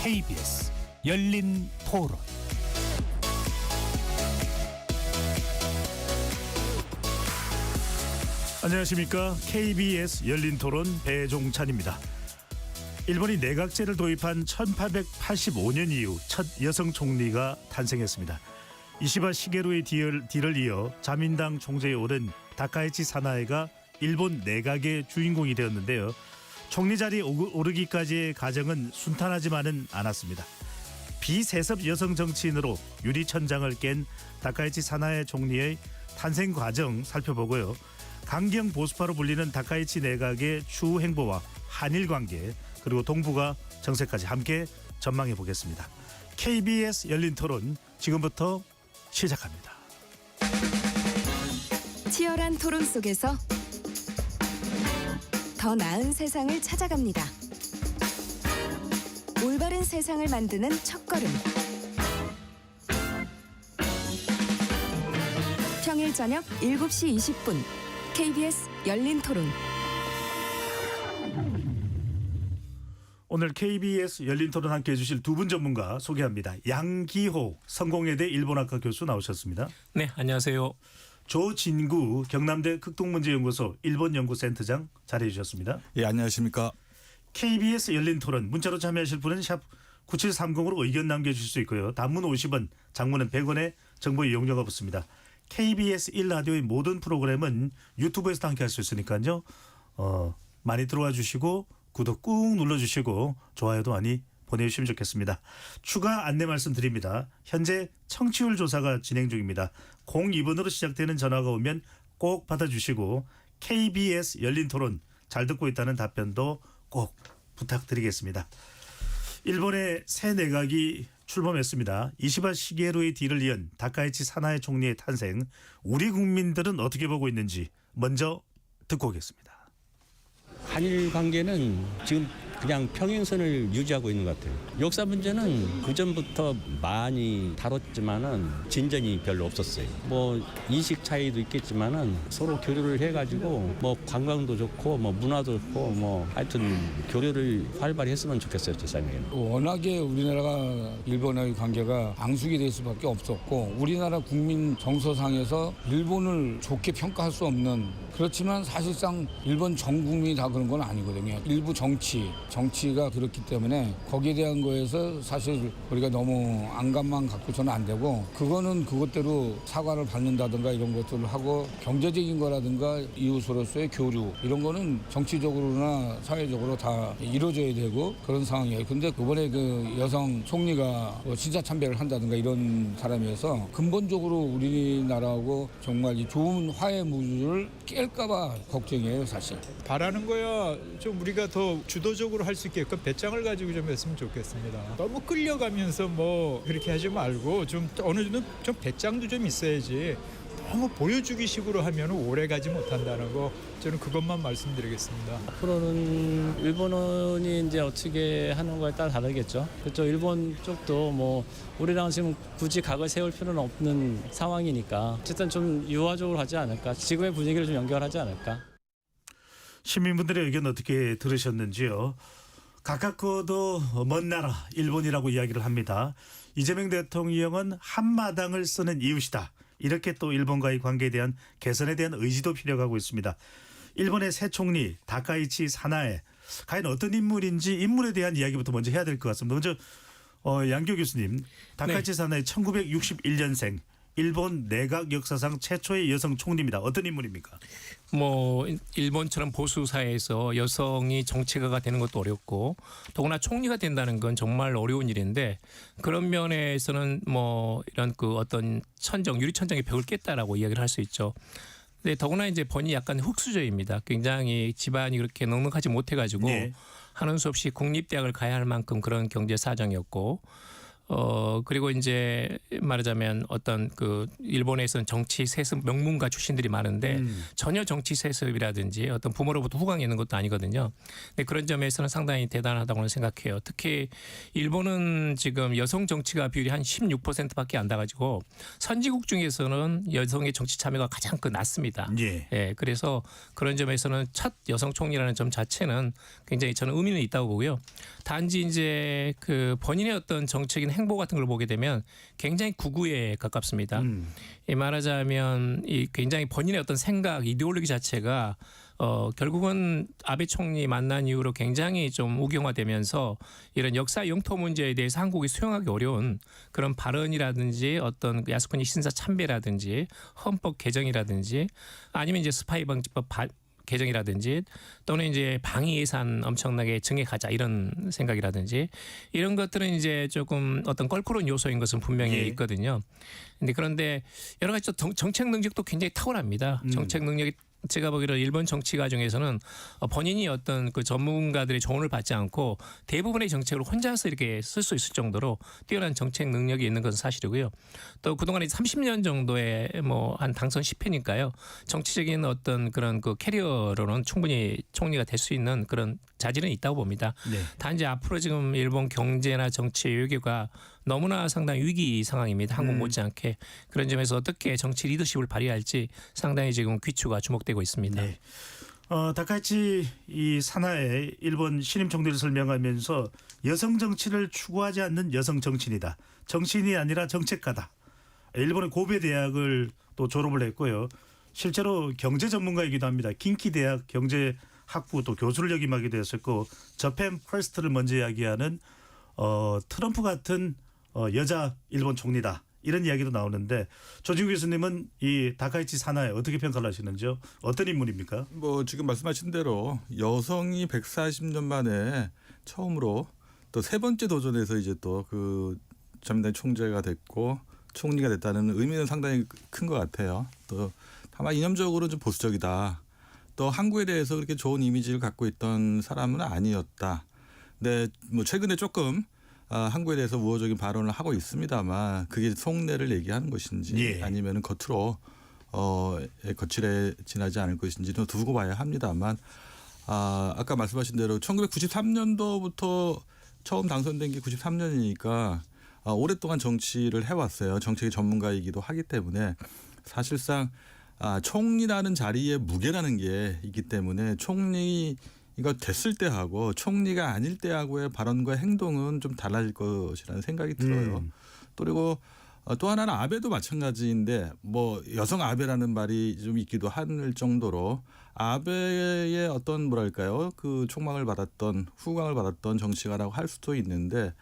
KBS 열린 토론. 안녕하십니까. KBS 열린 토론 배종찬입니다. 일본이 내각제를 도입한 1885년 이후 첫 여성 총리가 탄생했습니다. 이시바 시게루의 뒤를 이어 자민당 총재에 오른 다카이치 사나에가 일본 내각의 주인공이 되었는데요. 총리 자리에 오르기까지의 과정은 순탄하지만은 않았습니다. 비세습 여성 정치인으로 유리천장을 깬 다카이치 사나에 총리의 탄생 과정 살펴보고요. 강경 보수파로 불리는 다카이치 내각의 추후 행보와 한일 관계 그리고 동북아 정세까지 함께 전망해 보겠습니다. KBS 열린 토론 지금부터 시작합니다. 치열한 토론 속에서 더 나은 세상을 찾아갑니다. 올바른 세상을 만드는 첫걸음. 평일 저녁 7시 20분 KBS 열린 토론. 오늘 KBS 열린 토론 함께해 주실 두 분 전문가 소개합니다. 양기호 성공회대 일본학과 교수 나오셨습니다. 네, 안녕하세요. 조진구 경남대 극동문제연구소 일본연구센터장 자리해 주셨습니다. 예, 안녕하십니까. KBS 열린 토론 문자로 참여하실 분은 샵 9730으로 의견 남겨주실 수 있고요. 단문 50원, 장문은 100원의 정보 이용료가 붙습니다. KBS 1라디오의 모든 프로그램은 유튜브에서 함께 할 수 있으니까요. 많이 들어와 주시고 구독 꾹 눌러주시고 좋아요도 많이 보내주시면 좋겠습니다. 추가 안내 말씀드립니다. 현재 청취율 조사가 진행 중입니다. 02번으로 시작되는 전화가 오면 꼭 받아주시고 KBS 열린 토론 잘 듣고 있다는 답변도 꼭 부탁드리겠습니다. 일본의 새 내각이 출범했습니다. 이시바 시게루의 뒤를 이은 다카이치 사나에 총리의 탄생, 우리 국민들은 어떻게 보고 있는지 먼저 듣고 오겠습니다. 한일 관계는 지금 그냥 평행선을 유지하고 있는 것 같아요. 역사 문제는 그전부터 많이 다뤘지만은 진전이 별로 없었어요. 뭐 인식 차이도 있겠지만은 서로 교류를 해가지고 뭐 관광도 좋고 뭐 문화도 좋고 뭐 하여튼 교류를 활발히 했으면 좋겠어요, 제 생각에는. 워낙에 우리나라가 일본의 관계가 앙숙이 될 수밖에 없었고 우리나라 국민 정서상에서 일본을 좋게 평가할 수 없는, 그렇지만 사실상 일본 전 국민이 다 그런 건 아니거든요. 일부 정치가 그렇기 때문에 거기에 대한 거에서 사실 우리가 너무 안감만 갖고서는 안 되고, 그거는 그것대로 사과를 받는다든가 이런 것들을 하고 경제적인 거라든가 이웃으로서의 교류 이런 거는 정치적으로나 사회적으로 다 이루어져야 되고 그런 상황이에요. 근데 이번에 그 여성 총리가 신사 참배를 한다든가 이런 사람이어서 근본적으로 우리나라하고 정말 이 좋은 화해 무드를 깰까봐 걱정이에요, 사실. 바라는 거야 좀 우리가 더 주도적으로 할 수 있게끔 배짱을 가지고 좀 했으면 좋겠습니다. 너무 끌려가면서 뭐 그렇게 하지 말고 좀 어느 정도 좀 배짱도 좀 있어야지. 너무 보여주기 식으로 하면 오래 가지 못한다는 거, 저는 그것만 말씀드리겠습니다. 앞으로는 일본이 이제 어떻게 하는 거에 따라 다르겠죠. 그렇죠. 일본 쪽도 뭐 우리랑 지금 굳이 각을 세울 필요는 없는 상황이니까 어쨌든 좀 유화적으로 하지 않을까. 지금의 분위기를 좀 연결하지 않을까. 시민분들의 의견 어떻게 들으셨는지요? 가깝고도 먼 나라 일본이라고 이야기를 합니다. 이재명 대통령은 한마당을 쓰는 이웃이다. 이렇게 또 일본과의 관계에 대한 개선에 대한 의지도 필요하고 있습니다. 일본의 새 총리 다카이치 사나에 과연 어떤 인물인지 인물에 대한 이야기부터 먼저 해야 될 것 같습니다. 먼저 양교 교수님, 다카이치 사나에 1961년생 일본 내각 역사상 최초의 여성 총리입니다. 어떤 인물입니까? 뭐 일본처럼 보수 사회에서 여성이 정치가가 되는 것도 어렵고 더구나 총리가 된다는 건 정말 어려운 일인데, 그런 면에서는 뭐 이런 그 어떤 유리천장의 벽을 깼다라고 이야기를 할 수 있죠. 근데 더구나 이제 본인이 약간 흙수저입니다. 굉장히 집안이 그렇게 넉넉하지 못해가지고 네. 하는 수 없이 국립대학을 가야 할 만큼 그런 경제 사정이었고, 그리고 이제 말하자면 어떤 그 일본에서는 정치 세습 명문가 출신들이 많은데 전혀 정치 세습이라든지 어떤 부모로부터 후광이 있는 것도 아니거든요. 근데 그런 점에서는 상당히 대단하다고 생각해요. 특히 일본은 지금 여성 정치가 비율이 한 16%밖에 안 돼가지고 선진국 중에서는 여성의 정치 참여가 가장 낮습니다. 예. 예, 그래서 그런 점에서는 첫 여성 총리라는 점 자체는 굉장히 저는 의미는 있다고 보고요. 단지 이제 그 본인의 어떤 정책인 행보 같은 걸 보게 되면 굉장히 구구에 가깝습니다. 이 말하자면 이 굉장히 본인의 어떤 생각, 이데올로기 자체가 결국은 아베 총리 만난 이후로 굉장히 좀 우경화되면서 이런 역사 영토 문제에 대해서 한국이 수용하기 어려운 그런 발언이라든지 어떤 야스쿠니 신사 참배라든지 헌법 개정이라든지 아니면 이제 스파이 방지법 개정이라든지 또는 이제 방위 예산 엄청나게 증액하자 이런 생각이라든지 이런 것들은 이제 조금 어떤 껄끄러운 요소인 것은 분명히 예. 있거든요. 그런데 여러 가지 정책 능력도 굉장히 탁월합니다. 정책 능력이 제가 보기로 일본 정치 과정에서는 본인이 어떤 그 전문가들의 조언을 받지 않고 대부분의 정책을 혼자서 이렇게 쓸 수 있을 정도로 뛰어난 정책 능력이 있는 것은 사실이고요. 또 그동안에 30년 정도의 뭐 한 당선 10회니까요. 정치적인 어떤 그런 그 캐리어로는 충분히 총리가 될 수 있는 그런 자질은 있다고 봅니다. 네. 단지 앞으로 지금 일본 경제나 정치 외교가 너무나 상당히 위기 상황입니다. 한국 못지않게. 그런 점에서 어떻게 정치 리더십을 발휘할지 상당히 지금 귀추가 주목되고 있습니다. 네. 다카이치 이 사나의 일본 신임 총리를 설명하면서 여성 정치를 추구하지 않는 여성 정치인이다. 정치인이 아니라 정책가다. 일본의 고베 대학을 또 졸업을 했고요. 실제로 경제 전문가이기도 합니다. 긴키 대학 경제학부 또 교수를 역임하기도 했었고 저펜 퍼스트를 먼저 이야기하는 트럼프 같은 여자 일본 총리다. 이런 이야기도 나오는데 조진구 교수님은 이 다카이치 사나에 어떻게 평가를 하시는지요? 어떤 인물입니까? 뭐 지금 말씀하신 대로 여성이 140년 만에 처음으로 또 세 번째 도전에서 이제 또 그 자민당 총재가 됐고 총리가 됐다는 의미는 상당히 큰 것 같아요. 또 다만 이념적으로 좀 보수적이다. 또 한국에 대해서 그렇게 좋은 이미지를 갖고 있던 사람은 아니었다. 근데 뭐 최근에 조금 한국에 대해서 우호적인 발언을 하고 있습니다만 그게 속내를 얘기하는 것인지 예. 아니면 겉으로 거칠해지나지 않을 것인지는 두고 봐야 합니다만 아까 말씀하신 대로 1993년도부터 처음 당선된 게 93년이니까 오랫동안 정치를 해왔어요. 정책의 전문가이기도 하기 때문에 사실상 총리라는 자리에 무게라는 게 있기 때문에 총리가 됐을 때하고 총리가 아닐 때하고의 발언과 행동은 좀 달라질 것이라는 생각이 들어요. 그리고 또 하나는 아베도 마찬가지인데 뭐 여성 아베라는 말이 좀 있기도 할 정도로 아베의 어떤 뭐랄까요 그 촉망을 받았던 후광을 받았던 정치가라고 할 수도 있는데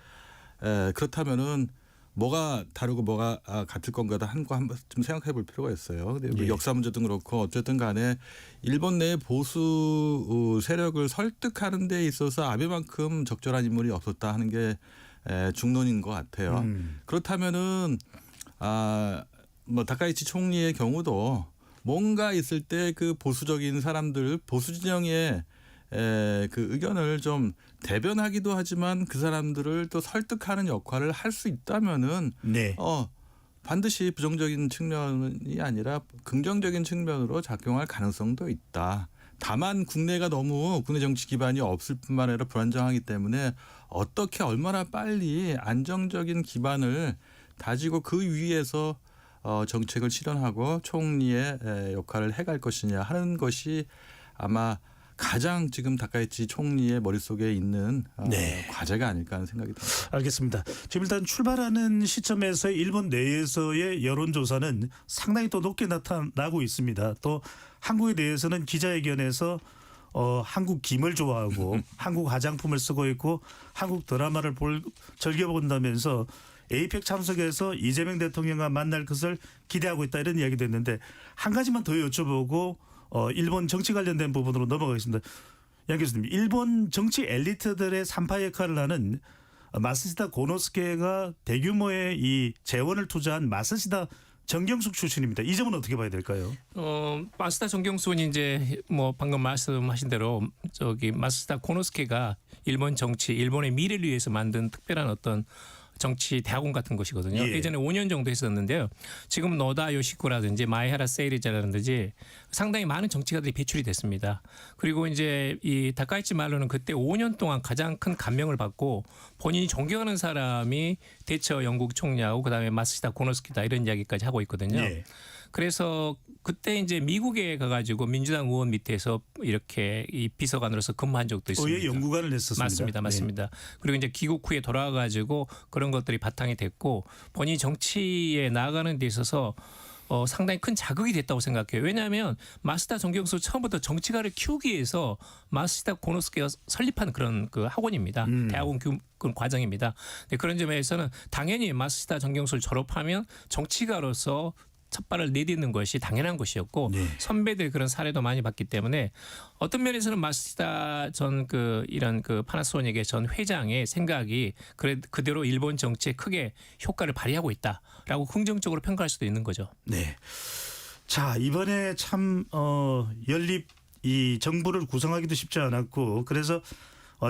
그렇다면은 뭐가 다르고 뭐가 같을 건가다 한번 좀 생각해 볼 필요가 있어요. 근데 예. 역사 문제도 그렇고 어쨌든 간에 일본 내 보수 세력을 설득하는 데 있어서 아베만큼 적절한 인물이 없었다 하는 게 중론인 것 같아요. 그렇다면은 뭐 다카이치 총리의 경우도 뭔가 있을 때 그 보수적인 사람들 보수 진영의 그 의견을 좀 대변하기도 하지만 그 사람들을 또 설득하는 역할을 할 수 있다면은 네. 반드시 부정적인 측면이 아니라 긍정적인 측면으로 작용할 가능성도 있다. 다만 국내 정치 기반이 없을 뿐만 아니라 불안정하기 때문에 어떻게 얼마나 빨리 안정적인 기반을 다지고 그 위에서 정책을 실현하고 총리의 역할을 해갈 것이냐 하는 것이 아마 가장 지금 다카이치 총리의 머릿속에 있는 네. 과제가 아닐까 하는 생각이 듭니다. 알겠습니다. 지금 일단 출발하는 시점에서 일본 내에서의 여론조사는 상당히 또 높게 나타나고 있습니다. 또 한국에 대해서는 기자회견에서 한국 김을 좋아하고 한국 화장품을 쓰고 있고 한국 드라마를 즐겨본다면서 에이펙 참석해서 이재명 대통령과 만날 것을 기대하고 있다 이런 이야기도 했는데 한 가지만 더 여쭤보고 일본 정치 관련된 부분으로 넘어가겠습니다. 양 교수님, 일본 정치 엘리트들의 산파 역할을 하는 마쓰시다 고노스케가 대규모의 이 재원을 투자한 마쓰시다 정경숙 출신입니다. 이 점은 어떻게 봐야 될까요? 마쓰다 정경숙은 이제 뭐 방금 말씀하신 대로 마쓰다 고노스케가 일본 정치, 일본의 미래를 위해서 만든 특별한 어떤 정치 대학원 같은 곳이거든요. 예. 예전에 5년 정도 했었는데요. 지금 노다 요시코라든지 마에하라 세이리자라든지 상당히 많은 정치가들이 배출이 됐습니다. 그리고 이제 이 다카이치 말로는 그때 5년 동안 가장 큰 감명을 받고 본인이 존경하는 사람이 대처 영국 총리하고 그다음에 마스시다 고노스키다 이런 이야기까지 하고 있거든요. 예. 그래서 그때 이제 미국에 가가지고 민주당 의원 밑에서 이렇게 이 비서관으로서 근무한 적도 있습니다. 의회 연구관을 했었습니다. 맞습니다, 맞습니다. 그리고 이제 귀국 후에 돌아와가지고 그런 것들이 바탕이 됐고 본인이 정치에 나아가는 데 있어서 상당히 큰 자극이 됐다고 생각해요. 왜냐하면 마스다 존경수 처음부터 정치가를 키우기 위해서 마스다 고노스케가 설립한 그런 그 학원입니다. 대학원 과정입니다. 네, 그런 점에서는 당연히 마스다 존경수를 졸업하면 정치가로서 첫 발을 내딛는 것이 당연한 것이었고 네. 선배들 그런 사례도 많이 봤기 때문에 어떤 면에서는 마스다 전 이런 파나소닉의 전 회장의 생각이 그대로 일본 정치에 크게 효과를 발휘하고 있다라고 긍정적으로 평가할 수도 있는 거죠. 네. 자, 이번에 참 연립 이 정부를 구성하기도 쉽지 않았고 그래서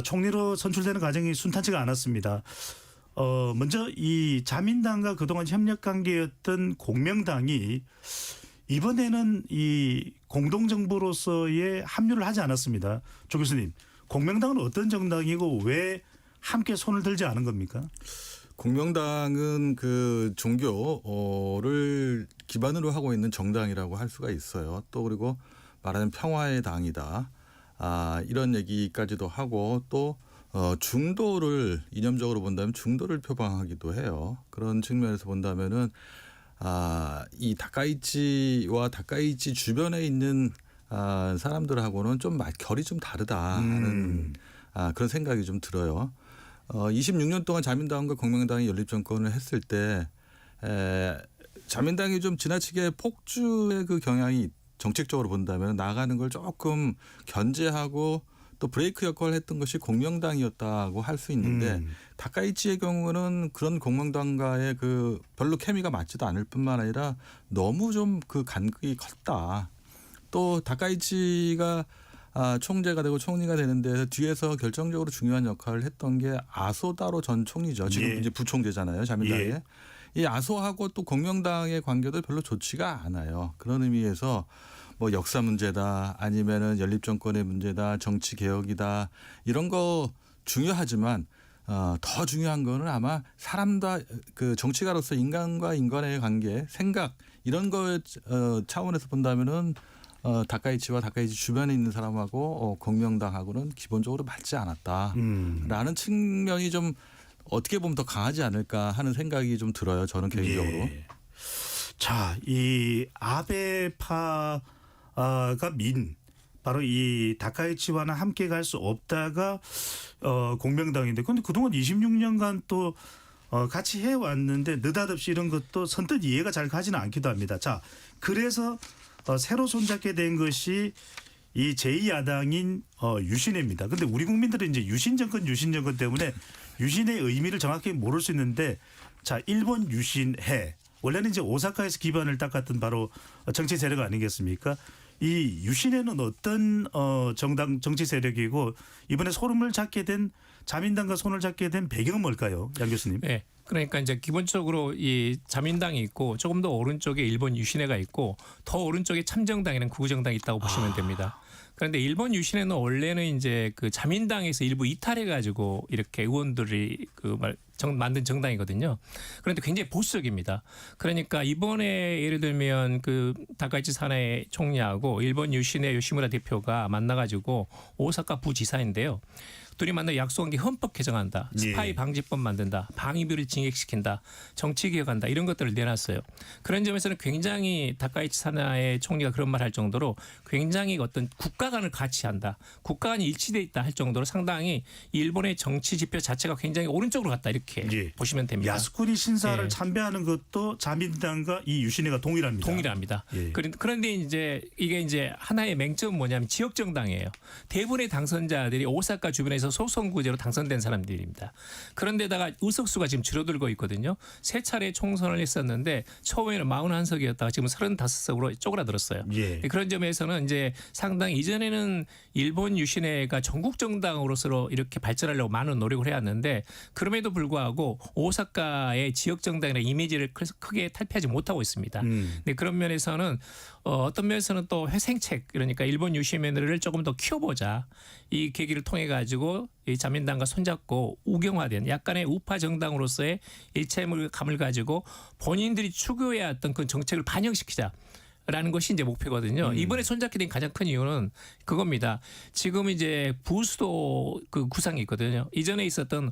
총리로 선출되는 과정이 순탄치가 않았습니다. 먼저 이 자민당과 그동안 협력 관계였던 공명당이 이번에는 이 공동정부로서의 합류를 하지 않았습니다. 조 교수님, 공명당은 어떤 정당이고 왜 함께 손을 들지 않은 겁니까? 공명당은 그 종교를 기반으로 하고 있는 정당이라고 할 수가 있어요. 또 그리고 말하는 평화의 당이다. 이런 얘기까지도 하고 또 중도를 이념적으로 본다면 중도를 표방하기도 해요. 그런 측면에서 본다면은 이 다카이치와 다카이치 주변에 있는 사람들하고는 좀 결이 좀 다르다 하는 그런 생각이 좀 들어요. 26년 동안 자민당과 공명당이 연립 정권을 했을 때 자민당이 좀 지나치게 폭주의 그 경향이 정책적으로 본다면 나가는 걸 조금 견제하고 또 브레이크 역할을 했던 것이 공명당이었다고 할 수 있는데 다카이치의 경우는 그런 공명당과의 그 별로 케미가 맞지도 않을 뿐만 아니라 너무 좀 그 간극이 컸다. 또 다카이치가 총재가 되고 총리가 되는데 뒤에서 결정적으로 중요한 역할을 했던 게 아소다로 전 총리죠. 지금 예. 이제 부총재잖아요. 자민당의. 예. 이 아소하고 또 공명당의 관계도 별로 좋지가 않아요. 그런 의미에서 뭐 역사 문제다 아니면은 연립 정권의 문제다 정치 개혁이다 이런 거 중요하지만 더 중요한 거는 아마 사람과 그 정치가로서 인간과 인간의 관계 생각 이런 거 차원에서 본다면은 다카이치와 다카이치 주변에 있는 사람하고 공명당하고는 기본적으로 맞지 않았다라는 측면이 좀 어떻게 보면 더 강하지 않을까 하는 생각이 좀 들어요. 저는 개인적으로. 예. 자, 이 아베파가 바로 이 다카이치와는 함께 갈 수 없다가 공명당인데 그런데 그동안 26년간 또 같이 해왔는데 느닷없이 이런 것도 선뜻 이해가 잘 가지는 않기도 합니다. 자, 그래서 새로 손잡게 된 것이 이 제2야당인 유신회입니다. 그런데 우리 국민들은 이제 유신 정권 때문에 유신의 의미를 정확히 모를 수 있는데 자, 일본 유신회 원래는 이제 오사카에서 기반을 닦았던 바로 정치 세력 아니겠습니까? 이 유신회는 어떤 정치 세력이고 이번에 자민당과 손을 잡게 된 배경은 뭘까요, 양 교수님? 네. 그러니까 이제 기본적으로 이 자민당이 있고 조금 더 오른쪽에 일본 유신회가 있고 더 오른쪽에 참정당이라는 구구정당이 있다고 보시면 됩니다. 그런데 일본 유신회는 원래는 이제 그 자민당에서 일부 이탈해가지고 이렇게 의원들이 만든 정당이거든요. 그런데 굉장히 보수적입니다. 그러니까 이번에 예를 들면 그 다카이치 사나이 총리하고 일본 유신회 요시무라 대표가 만나가지고 오사카 부지사인데요. 둘이 만나 약속한 게 헌법 개정한다. 스파이 방지법 만든다. 방위비를 징액시킨다. 정치 개혁한다. 이런 것들을 내놨어요. 그런 점에서는 굉장히 다카이치 사나이 총리가 그런 말 할 정도로 굉장히 어떤 국가 간을 같이 한다. 국가 간이 일치돼 있다 할 정도로 상당히 일본의 정치 지표 자체가 굉장히 오른쪽으로 갔다 이렇게 보시면 됩니다. 야스쿠니 신사를 참배하는 것도 자민당과 이 유신회가 동일합니다. 동일합니다. 그런데 이제 이게 이제 하나의 맹점은 뭐냐면 지역 정당이에요. 대부분의 당선자들이 오사카 주변에서 소선구제로 당선된 사람들입니다. 그런데다가 의석수가 지금 줄어들고 있거든요. 세 차례 총선을 했었는데 처음에는 41석이었다가 지금 35석으로 쪼그라들었어요. 그런 점에서는 이제 상당히 이전에는 일본 유신회가 전국 정당으로서 이렇게 발전하려고 많은 노력을 해왔는데 그럼에도 불구하고 불구하고 오사카의 지역 정당이나 이미지를 크게 탈피하지 못하고 있습니다. 네, 그런 면에서는 어떤 면에서는 또 회생책 그러니까 일본 유시민을 조금 더 키워보자 이 계기를 통해 가지고 이 자민당과 손잡고 우경화된 약간의 우파 정당으로서의 일체감을 가지고 본인들이 추구해왔던 그 정책을 반영시키자. 라는 것이 이제 목표거든요. 이번에 손잡게 된 가장 큰 이유는 그겁니다. 지금 이제 부수도 그 구상이 있거든요. 이전에 있었던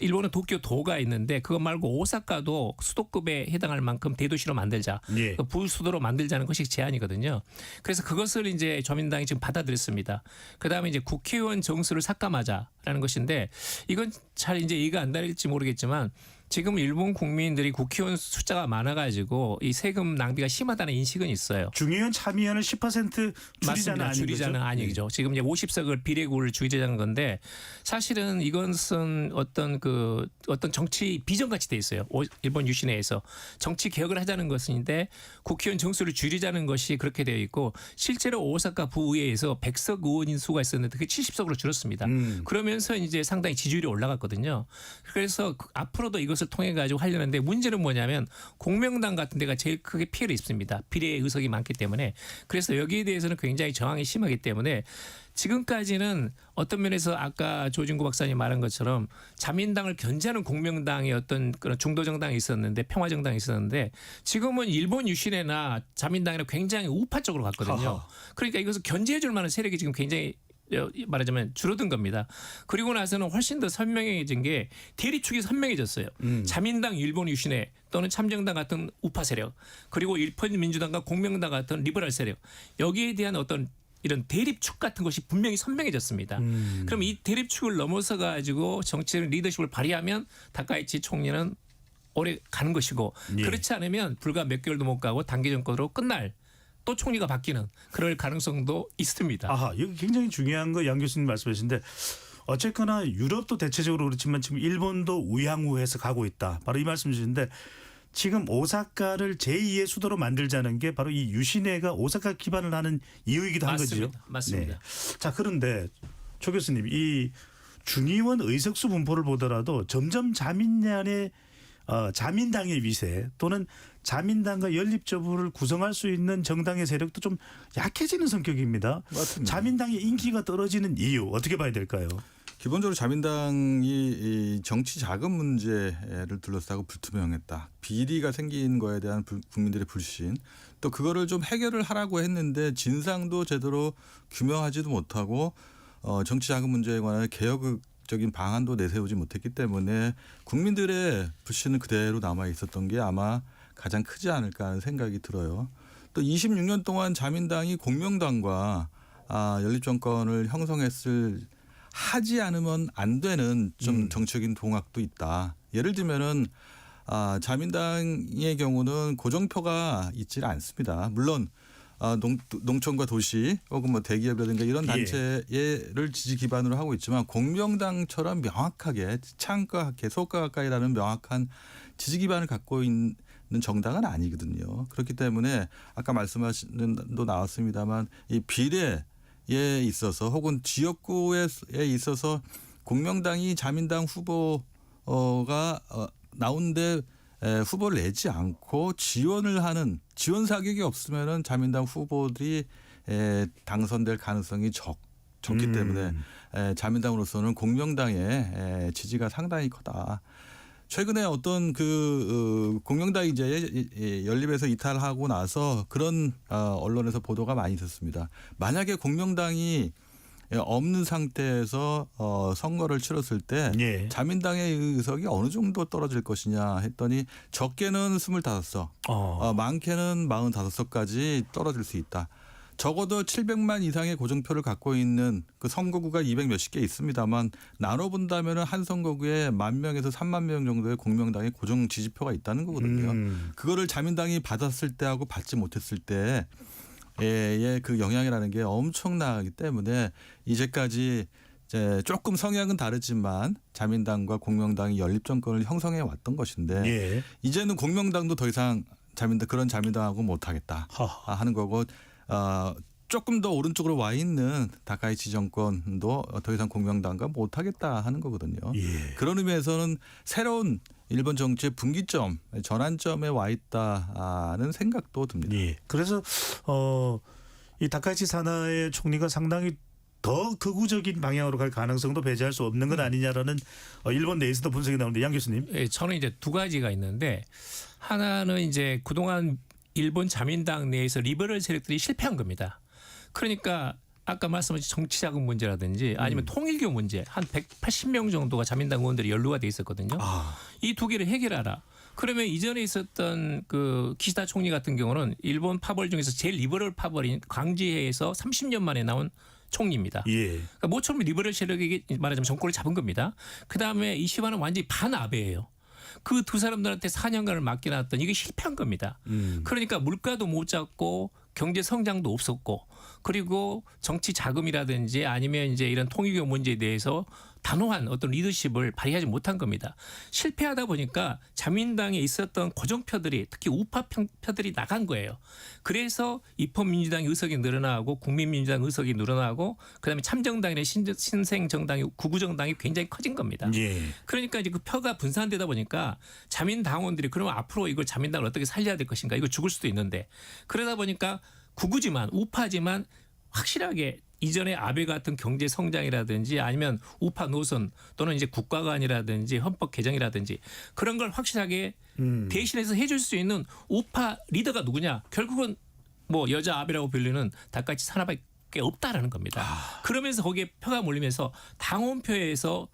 일본은 도쿄도가 있는데 그것 말고 오사카도 수도급에 해당할 만큼 대도시로 만들자. 예. 부수도로 만들자는 것이 제안이거든요. 그래서 그것을 이제 자민당이 지금 받아들였습니다. 그다음에 이제 국회의원 정수를 삭감하자라는 것인데 이건 잘 이제 이해가 안 될지 모르겠지만 지금 일본 국민들이 국회의원 숫자가 많아가지고 이 세금 낭비가 심하다는 인식은 있어요. 중의원 참의원을 10% 줄이자는 맞습니다. 아닌 줄이자는 거죠? 아니죠. 지금 이제 50석을 비례구를 줄이자는 건데 사실은 이것은 어떤 정치 비전같이 돼 있어요. 일본 유신회에서 정치 개혁을 하자는 것인데 국회의원 정수를 줄이자는 것이 그렇게 되어 있고 실제로 오사카 부의회에서 100석 의원인 수가 있었는데 그게 70석으로 줄었습니다. 그러면서 이제 상당히 지지율이 올라갔거든요. 그래서 앞으로도 이것을 통해 가지고 하려는데 문제는 뭐냐면 공명당 같은 데가 제일 크게 피해를 입습니다. 비례 의석이 많기 때문에. 그래서 여기에 대해서는 굉장히 저항이 심하기 때문에 지금까지는 어떤 면에서 아까 조진구 박사님 말한 것처럼 자민당을 견제하는 공명당의 어떤 그런 중도 정당이 있었는데 평화 정당이 있었는데 지금은 일본 유신회나 자민당이나 굉장히 우파 쪽으로 갔거든요. 그러니까 이것을 견제해 줄 만한 세력이 지금 굉장히 말하자면 줄어든 겁니다. 그리고 나서는 훨씬 더 선명해진 게 대립축이 선명해졌어요. 자민당 일본 유신회 또는 참정당 같은 우파 세력 그리고 일본 민주당과 공명당 같은 리버럴 세력 여기에 대한 어떤 이런 대립축 같은 것이 분명히 선명해졌습니다. 그럼 이 대립축을 넘어서 가지고 정치적 리더십을 발휘하면 다카이치 총리는 오래 가는 것이고 예. 그렇지 않으면 불과 몇 개월도 못 가고 단기 정권으로 끝날 또 총리가 바뀌는 그럴 가능성도 있습니다. 아하, 여기 굉장히 중요한 거 양 교수님 말씀하신데 어쨌거나 유럽도 대체적으로 그렇지만 지금 일본도 우양우해서 가고 있다. 바로 이 말씀 주시는데 지금 오사카를 제2의 수도로 만들자는 게 바로 이 유신회가 오사카 기반을 하는 이유이기도 한 거죠. 맞습니다. 네. 자, 그런데 조 교수님 이 중의원 의석수 분포를 보더라도 점점 자민당의 위세 또는 자민당과 연립정부를 구성할 수 있는 정당의 세력도 좀 약해지는 성격입니다. 맞습니다. 자민당의 인기가 떨어지는 이유 어떻게 봐야 될까요? 기본적으로 자민당이 이 정치 자금 문제를 둘러싸고 불투명했다. 비리가 생긴 거에 대한 국민들의 불신. 또 그거를 좀 해결을 하라고 했는데 진상도 제대로 규명하지도 못하고 정치 자금 문제에 관한 개혁적인 방안도 내세우지 못했기 때문에 국민들의 불신은 그대로 남아 있었던 게 아마 가장 크지 않을까 하는 생각이 들어요. 또 26년 동안 자민당이 공명당과 연립정권을 하지 않으면 안 되는 좀 정치적인 동학도 있다. 예를 들면은 자민당의 경우는 고정표가 있지는 않습니다. 물론 농촌과 도시 혹은 뭐 대기업이라든가 이런 단체를 지지 기반으로 하고 있지만 공명당처럼 명확하게 창과 속과 가까이라는 명확한 지지 기반을 갖고 있는 정당은 아니거든요. 그렇기 때문에 아까 말씀하신 도 나왔습니다만 이 비례에 있어서 혹은 지역구에 있어서 공명당이 자민당 후보가 나오는데 후보를 내지 않고 지원을 하는 지원 사격이 없으면은 자민당 후보들이 당선될 가능성이 적기 때문에 자민당으로서는 공명당의 지지가 상당히 크다. 최근에 어떤 공명당이 이제 연립에서 이탈하고 나서 그런 언론에서 보도가 많이 있었습니다. 만약에 공명당이 없는 상태에서 선거를 치렀을 때 예. 자민당의 의석이 어느 정도 떨어질 것이냐 했더니 적게는 25석, 많게는 45석까지 떨어질 수 있다. 적어도 700만 이상의 고정표를 갖고 있는 그 선거구가 200 몇십 개 있습니다만 나눠본다면 한 선거구에 10,000명에서 30,000명 정도의 공명당의 고정 지지표가 있다는 거거든요. 그거를 자민당이 받았을 때하고 받지 못했을 때의 그 영향이라는 게 엄청나기 때문에 이제까지 조금 성향은 다르지만 자민당과 공명당이 연립정권을 형성해 왔던 것인데 이제는 공명당도 더 이상 그런 자민당하고 못하겠다 하는 거고 조금 더 오른쪽으로 와 있는 다카이치 정권도 더 이상 공명당과 못하겠다 하는 거거든요. 예. 그런 의미에서는 새로운 일본 정치의 분기점, 전환점에 와 있다는 생각도 듭니다. 예. 그래서 이 다카이치 사나의 총리가 상당히 더 극우적인 방향으로 갈 가능성도 배제할 수 없는 건 아니냐라는 일본 내에서도 분석이 나오는데 양 교수님. 예, 저는 이제 두 가지가 있는데 하나는 이제 그동안 일본 자민당 내에서 리버럴 세력들이 실패한 겁니다. 그러니까 아까 말씀하신 정치자금 문제라든지 아니면 통일교 문제 한 180명 정도가 자민당 의원들이 연루가 돼 있었거든요. 이 두 개를 해결하라. 그러면 이전에 있었던 그 기시다 총리 같은 경우는 일본 파벌 중에서 제일 리버럴 파벌인 광지해에서 30년 만에 나온 총리입니다. 예. 그러니까 모처럼 리버럴 세력이 말하자면 정권을 잡은 겁니다. 그다음에 이시바는 완전히 반아베예요. 그 두 사람들한테 4년간을 맡겨놨던 이게 실패한 겁니다. 그러니까 물가도 못 잡고 경제 성장도 없었고 그리고 정치 자금이라든지 아니면 이제 이런 통일교 문제에 대해서 단호한 어떤 리더십을 발휘하지 못한 겁니다. 실패하다 보니까 자민당에 있었던 고정표들이 특히 우파 표들이 나간 거예요. 그래서 입헌민주당의 의석이 늘어나고 국민민주당 의석이 늘어나고 그다음에 참정당이나 신생정당이 구구정당이 굉장히 커진 겁니다. 예. 그러니까 이제 그 표가 분산되다 보니까 자민당원들이 그러면 앞으로 이걸 자민당을 어떻게 살려야 될 것인가 이거 죽을 수도 있는데 그러다 보니까 구구지만 우파지만 확실하게 이전에 아베 같은 경제 성장이라든지 아니면 우파 노선 또는 이제 국가관이라든지 헌법 개정이라든지 그런 걸 확실하게 대신해서 해줄 수 있는 우파 리더가 누구냐? 결국은 뭐 여자 아베라고 불리는 다카이치 사나밖에 없다라는 겁니다. 그러면서 거기에 표가 몰리면서 당원표에서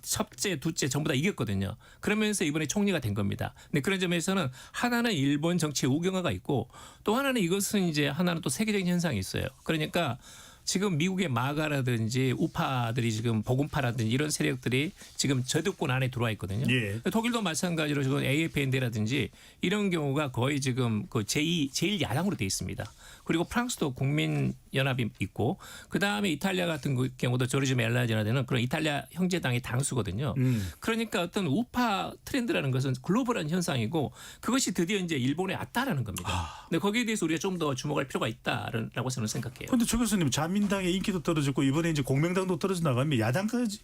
첫째, 둘째 전부 다 이겼거든요. 그러면서 이번에 총리가 된 겁니다. 근데 그런 점에서는 하나는 일본 정치의 우경화가 있고 또 하나는 이것은 이제 하나는 또 세계적인 현상이 있어요. 그러니까 지금 미국의 마가라든지 우파들이 지금 복음파라든지 이런 세력들이 지금 저득권 안에 들어와 있거든요. 예. 독일도 마찬가지로 지금 AFND라든지 이런 경우가 거의 지금 그 제일 야당으로 돼 있습니다. 그리고 프랑스도 국민연합이 있고 그다음에 이탈리아 같은 경우도 조르지 멜라니라는 그런 이탈리아 형제당의 당수거든요. 그러니까 어떤 우파 트렌드라는 것은 글로벌한 현상이고 그것이 드디어 이제 일본에 왔다라는 겁니다. 근데 거기에 대해서 우리가 좀 더 주목할 필요가 있다라고 저는 생각해요. 그런데 조 교수님 자민당의 인기도 떨어졌고 이번에 이제 공명당도 떨어져 나가면 야당까지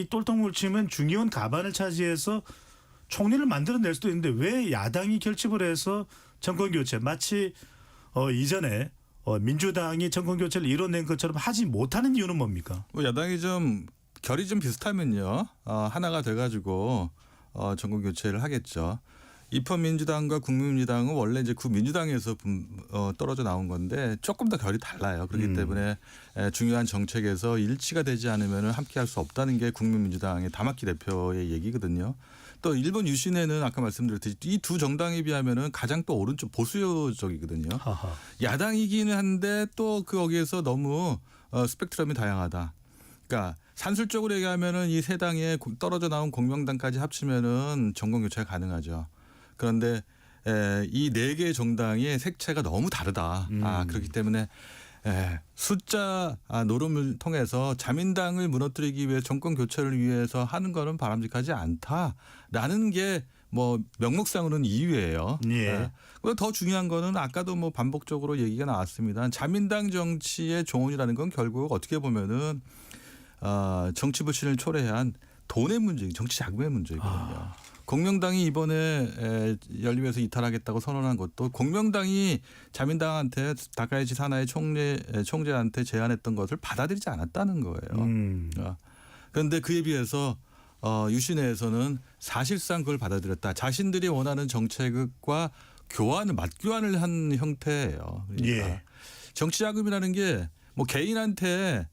똘똘물 치면 중요한 가반을 차지해서 총리를 만들어낼 수도 있는데 왜 야당이 결집을 해서 정권 교체 마치 이전에 민주당이 정권 교체를 이뤄낸 것처럼 하지 못하는 이유는 뭡니까? 뭐 야당이 좀 결이 좀 비슷하면요 하나가 돼가지고 정권 교체를 하겠죠. 입헌민주당과 국민민주당은 원래 이제 구민주당에서 떨어져 나온 건데 조금 더 결이 달라요. 그렇기 때문에 중요한 정책에서 일치가 되지 않으면 함께할 수 없다는 게 국민민주당의 다마키 대표의 얘기거든요. 또 일본 유신에는 아까 말씀드렸듯이 이 두 정당에 비하면은 가장 또 오른쪽 보수적이거든요. 하하. 야당이기는 한데 또 거기에서 너무 스펙트럼이 다양하다. 그러니까 산술적으로 얘기하면은 이 세 당에 떨어져 나온 공명당까지 합치면은 정권 교체가 가능하죠. 그런데 이 네 개의 정당의 색채가 너무 다르다. 그렇기 때문에 숫자 노름을 통해서 자민당을 무너뜨리기 위해 정권 교체를 위해서 하는 거는 바람직하지 않다라는 게 뭐 명목상으로는 이유예요. 예. 더 중요한 거는 아까도 뭐 반복적으로 얘기가 나왔습니다. 자민당 정치의 종언이라는 건 결국 어떻게 보면은 정치 불신을 초래한 돈의 문제, 정치 자금의 문제거든요. 공명당이 이번에 연립에서 이탈하겠다고 선언한 것도 공명당이 자민당한테 다카이치 사나의 총재한테 제안했던 것을 받아들이지 않았다는 거예요. 그런데 그에 비해서 유신회에서는 사실상 그걸 받아들였다. 자신들이 원하는 정책과 맞교환을 한 형태예요. 그러니까 예. 정치자금이라는 게 뭐 개인한테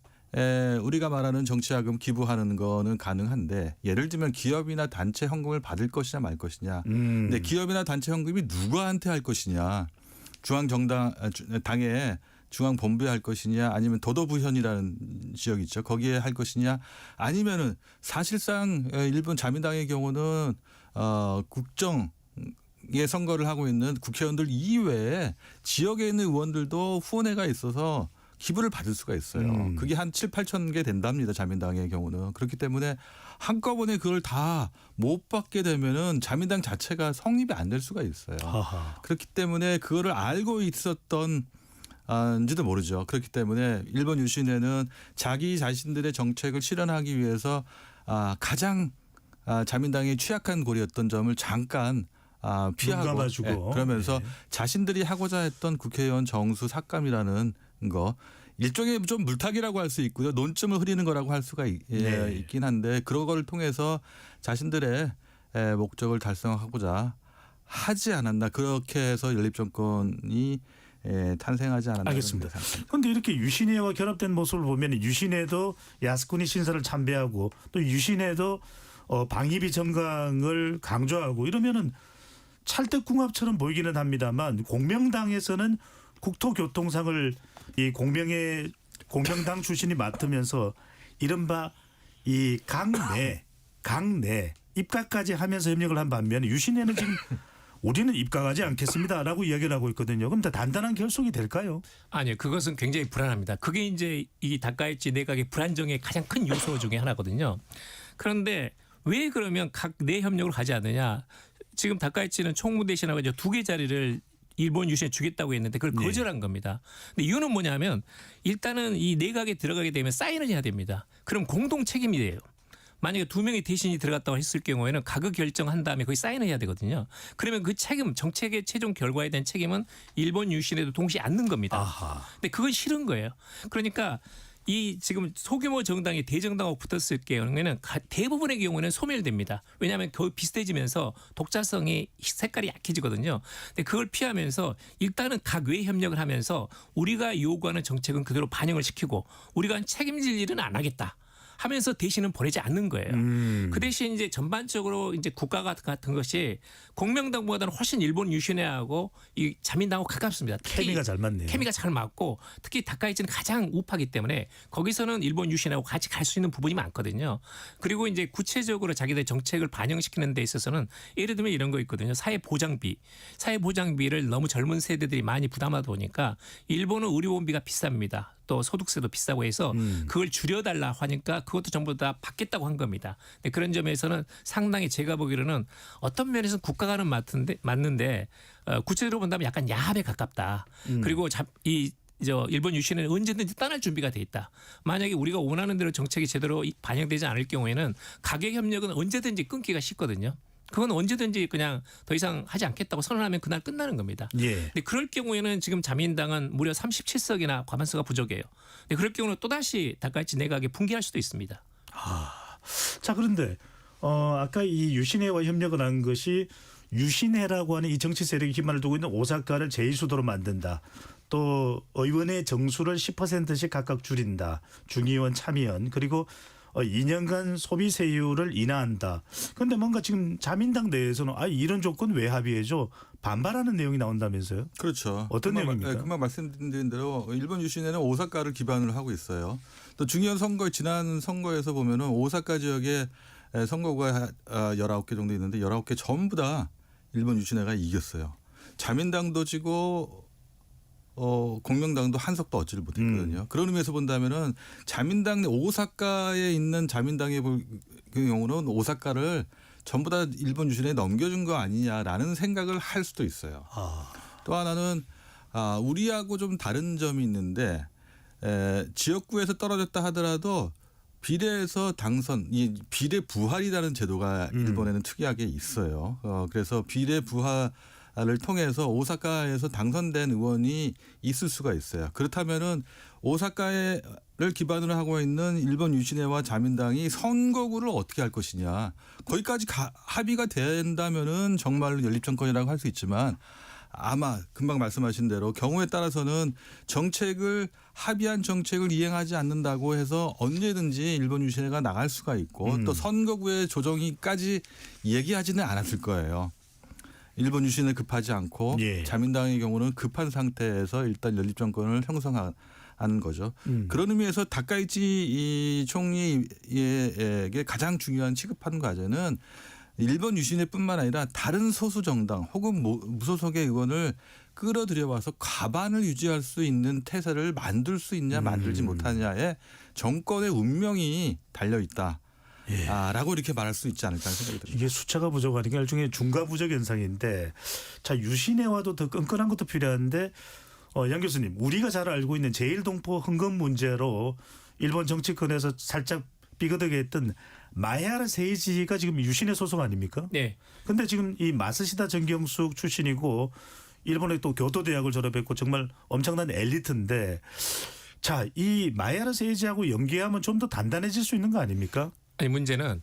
우리가 말하는 정치자금 기부하는 거는 가능한데 예를 들면 기업이나 단체 헌금을 받을 것이냐 말 것이냐. 근데 기업이나 단체 헌금이 누구한테 할 것이냐. 당에 중앙본부에 할 것이냐 아니면 도도부현이라는 지역이 있죠. 거기에 할 것이냐 아니면은 사실상 일본 자민당의 경우는 국정에 선거를 하고 있는 국회의원들 이외에 지역에 있는 의원들도 후원회가 있어서 기부를 받을 수가 있어요. 그게 한 7, 8천 개 된답니다. 자민당의 경우는. 그렇기 때문에 한꺼번에 그걸 다 못 받게 되면은 자민당 자체가 성립이 안 될 수가 있어요. 하하. 그렇기 때문에 그거를 알고 있었던 인지도 모르죠. 그렇기 때문에 일본 유신회는 자기 자신들의 정책을 실현하기 위해서 가장 자민당이 취약한 고리였던 점을 잠깐 피하고 눈 감아주고. 그러면서 네. 자신들이 하고자 했던 국회의원 정수 삭감이라는 거 일종의 좀 물타기라고 할 수 있고요. 논점을 흐리는 거라고 할 수가 네. 있긴 한데 그런 거를 통해서 자신들의 목적을 달성하고자 하지 않았나. 그렇게 해서 연립정권이 탄생하지 않았나. 알겠습니다. 그런 생각합니다. 그런데 이렇게 유신회와 결합된 모습을 보면 유신회도 야스쿠니 신사를 참배하고 또 유신회도 방위비 정강을 강조하고 이러면은 찰떡궁합처럼 보이기는 합니다만 공명당에서는 국토교통상을 이 공명당 출신이 맡으면서 이른바 이 강내 입각까지 하면서 협력을 한 반면 유신회는 지금 우리는 입각하지 않겠습니다라고 이야기를 하고 있거든요. 그럼 다 단단한 결속이 될까요? 아니요, 그것은 굉장히 불안합니다. 그게 이제 이 다카이치 내각의 불안정의 가장 큰 요소 중에 하나거든요. 그런데 왜 그러면 각 내 협력을 가지 않느냐? 지금 다카이치는 총무 대신하고 이제 2개 자리를 일본 유신에 주겠다고 했는데 그걸 네. 거절한 겁니다. 근데 이유는 뭐냐면 일단은 이 내각에 들어가게 되면 사인을 해야 됩니다. 그럼 공동 책임이 돼요. 만약에 2명의 대신이 들어갔다고 했을 경우에는 가그 결정한 다음에 거기 사인을 해야 되거든요. 그러면 그 책임, 정책의 최종 결과에 대한 책임은 일본 유신에도 동시에 안는 겁니다. 아하. 근데 그건 싫은 거예요. 그러니까 이 지금 소규모 정당이 대정당하고 붙었을 경우에는 대부분의 경우는 소멸됩니다. 왜냐하면 거의 비슷해지면서 독자성이 색깔이 약해지거든요. 근데 그걸 피하면서 일단은 각 외 협력을 하면서 우리가 요구하는 정책은 그대로 반영을 시키고 우리가 책임질 일은 안 하겠다. 하면서 대신은 보내지 않는 거예요. 그 대신 이제 전반적으로 이제 국가 같은 것이 공명당보다는 훨씬 일본 유신회하고 이 자민당하고 가깝습니다. 케미가 잘 맞네요. 케미가 잘 맞고 특히 다카이치는 가장 우파기 때문에 거기서는 일본 유신하고 같이 갈 수 있는 부분이 많거든요. 그리고 이제 구체적으로 자기들 정책을 반영시키는 데 있어서는 예를 들면 이런 거 있거든요. 사회보장비를 너무 젊은 세대들이 많이 부담하다 보니까 일본은 의료보험비가 비쌉니다. 또 소득세도 비싸고 해서 그걸 줄여달라 하니까 그것도 전부 다 받겠다고 한 겁니다. 근데 그런 점에서는 상당히 제가 보기로는 어떤 면에서는 국가가는 맞는데 구체적으로 본다면 약간 야합에 가깝다. 그리고 일본 유신은 언제든지 떠날 준비가 돼 있다. 만약에 우리가 원하는 대로 정책이 제대로 반영되지 않을 경우에는 가계 협력은 언제든지 끊기가 쉽거든요. 그건 언제든지 그냥 더 이상 하지 않겠다고 선언하면 그날 끝나는 겁니다. 예. 근데 그럴 경우에는 지금 자민당은 무려 37석이나 과반수가 부족해요. 근데 그럴 경우는 또다시 다카이치 내각이 붕괴할 수도 있습니다. 자, 그런데 아까 이 유신회와 협력을 한 것이 유신회라고 하는 이 정치 세력이 기반을 두고 있는 오사카를 제2수도로 만든다. 또 의원의 정수를 10%씩 각각 줄인다. 중의원, 참의원 그리고 2년간 소비세율을 인하한다. 그런데 뭔가 지금 자민당 내에서는 이런 조건 왜 합의해줘? 반발하는 내용이 나온다면서요? 그렇죠. 어떤 내용입니까? 금방 말씀드린 대로 일본 유신회는 오사카를 기반으로 하고 있어요. 또 중요한 지난 선거에서 보면은 오사카 지역에 선거구가 19개 정도 있는데 19개 전부 다 일본 유신회가 이겼어요. 자민당도 지고 공명당도 한 석도 얻지를 못했거든요. 그런 의미에서 본다면은 자민당 오사카에 있는 자민당의 경우는 오사카를 전부 다 일본 유신에 넘겨준 거 아니냐라는 생각을 할 수도 있어요. 또 하나는 우리하고 좀 다른 점이 있는데 지역구에서 떨어졌다 하더라도 비례에서 당선, 이 비례 부활이라는 제도가 일본에는 특이하게 있어요. 그래서 비례 부활을 통해서 오사카에서 당선된 의원이 있을 수가 있어요. 그렇다면은 오사카를 기반으로 하고 있는 일본 유신회와 자민당이 선거구를 어떻게 할 것이냐. 거기까지 합의가 된다면은 정말로 연립정권이라고 할 수 있지만 아마 금방 말씀하신 대로 경우에 따라서는 합의한 정책을 이행하지 않는다고 해서 언제든지 일본 유신회가 나갈 수가 있고 또 선거구의 조정이까지 얘기하지는 않았을 거예요. 일본 유신회 급하지 않고 예. 자민당의 경우는 급한 상태에서 일단 연립정권을 형성하는 거죠. 그런 의미에서 다카이치 이 총리에게 가장 중요한 취급하는 과제는 일본 유신회뿐만 아니라 다른 소수 정당 혹은 무소속의 의원을 끌어들여와서 과반을 유지할 수 있는 태세를 만들 수 있냐 만들지 못하냐에 정권의 운명이 달려 있다. 예. 라고 이렇게 말할 수 있지 않을까 생각이 듭니다. 이게 숫자가 부족하는 게 일종의 중과부족 현상인데 자 유신회와도 더 끈끈한 것도 필요한데 양 교수님, 우리가 잘 알고 있는 제1동포 흥건 문제로 일본 정치권에서 살짝 삐거덕게 했던 마에하라 세이지가 지금 유신의 소속 아닙니까? 네. 근데 지금 이 마스시다 정경숙 출신이고 일본의 또 교토대학을 졸업했고 정말 엄청난 엘리트인데 자, 이 마에하라 세이지하고 연계하면 좀 더 단단해질 수 있는 거 아닙니까? 아니 문제는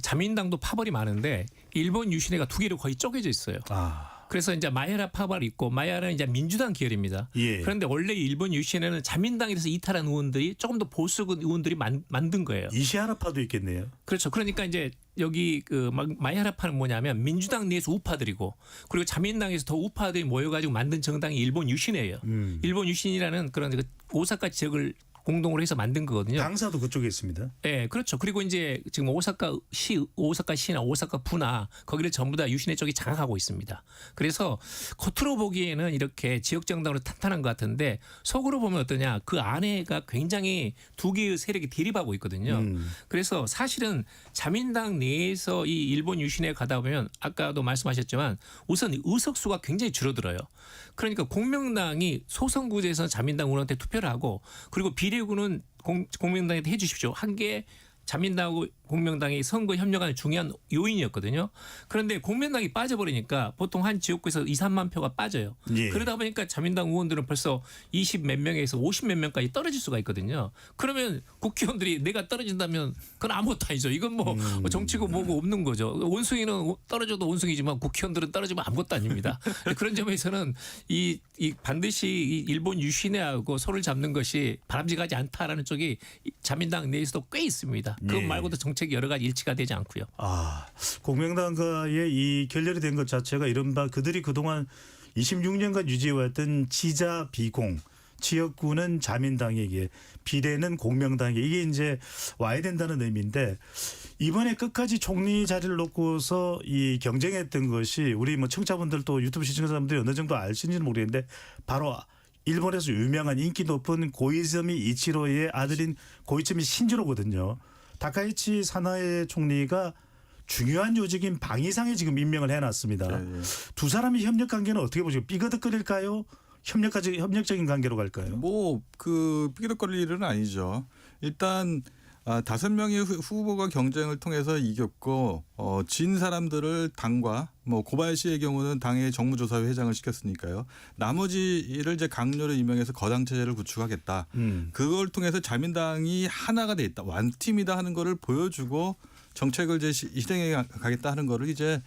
자민당도 파벌이 많은데 일본 유신회가 두 개로 거의 쪼개져 있어요. 아, 그래서 이제 마에하라 파벌이 있고 마에하라는 이제 민주당 계열입니다. 예. 그런데 원래 일본 유신회는 자민당에서 이탈한 의원들이 조금 더 보수적인 의원들이 만든 거예요. 이시하라파도 있겠네요. 그렇죠. 그러니까 이제 여기 그 마에하라파는 뭐냐면 민주당 내에서 우파들이고 그리고 자민당에서 더 우파들이 모여가지고 만든 정당이 일본 유신회예요. 일본 유신이라는 그런 그 오사카 지역을 공동으로 해서 만든 거거든요. 당사도 그쪽에 있습니다. 네, 그렇죠. 그리고 이제 지금 오사카시나 오사카푸나 거기를 전부 다 유신회 쪽이 장악하고 있습니다. 그래서 겉으로 보기에는 이렇게 지역 정당으로 탄탄한 것 같은데 속으로 보면 어떠냐? 그 안에가 굉장히 두 개의 세력이 대립하고 있거든요. 그래서 사실은 자민당 내에서 이 일본 유신회 가다 보면 아까도 말씀하셨지만 우선 의석수가 굉장히 줄어들어요. 그러니까 공명당이 소선구제에서 자민당 의원한테 투표를 하고 그리고 비례구는 공명당한테 해 주십시오. 한 게 자민당하고 공명당이 선거 협력하는 중요한 요인이었거든요. 그런데 공명당이 빠져버리니까 보통 한 지역구에서 2, 3만 표가 빠져요. 예. 그러다 보니까 자민당 의원들은 벌써 20 몇 명에서 50 몇 명까지 떨어질 수가 있거든요. 그러면 국회의원들이 내가 떨어진다면 그건 아무것도 아니죠. 이건 뭐 정치고 뭐고 없는 거죠. 원숭이는 떨어져도 원숭이지만 국회의원들은 떨어지면 아무것도 아닙니다. 그런 점에서는 이 반드시 이 일본 유신회하고 손을 잡는 것이 바람직하지 않다라는 쪽이 자민당 내에서도 꽤 있습니다. 그것 예. 말고도 정책이 여러 가지 일치가 되지 않고요. 아, 공명당과의 이 결렬이 된 것 자체가 이른바 그들이 그동안 26년간 유지해왔던 지자 비공, 지역구는 자민당에게, 비례는 공명당에게 이게 이제 와야 된다는 의미인데 이번에 끝까지 총리 자리를 놓고서 이 경쟁했던 것이 우리 뭐 청자분들도 유튜브 시청자분들이 어느 정도 아시는지는 모르겠는데 바로 일본에서 유명한 인기 높은 고이즈미 이치로의 아들인 고이즈미 신지로거든요. 다카이치 사나에 총리가 중요한 요직인 방위상에 지금 임명을 해놨습니다. 네, 네. 두 사람의 협력 관계는 어떻게 보시고 삐거덕거릴까요? 협력적인 관계로 갈까요? 뭐 그 삐그덕거릴 일은 아니죠. 일단 5명의 후보가 경쟁을 통해서 이겼고 진 사람들을 당과 뭐 고바야시의 경우는 당의 정무조사회 회장을 시켰으니까요. 나머지를 이제 강요를 임명해서 거당 체제를 구축하겠다. 그걸 통해서 자민당이 하나가 돼 있다. 완팀이다 하는 거를 보여주고 정책을 이제 실행해 가겠다 하는 거를 이제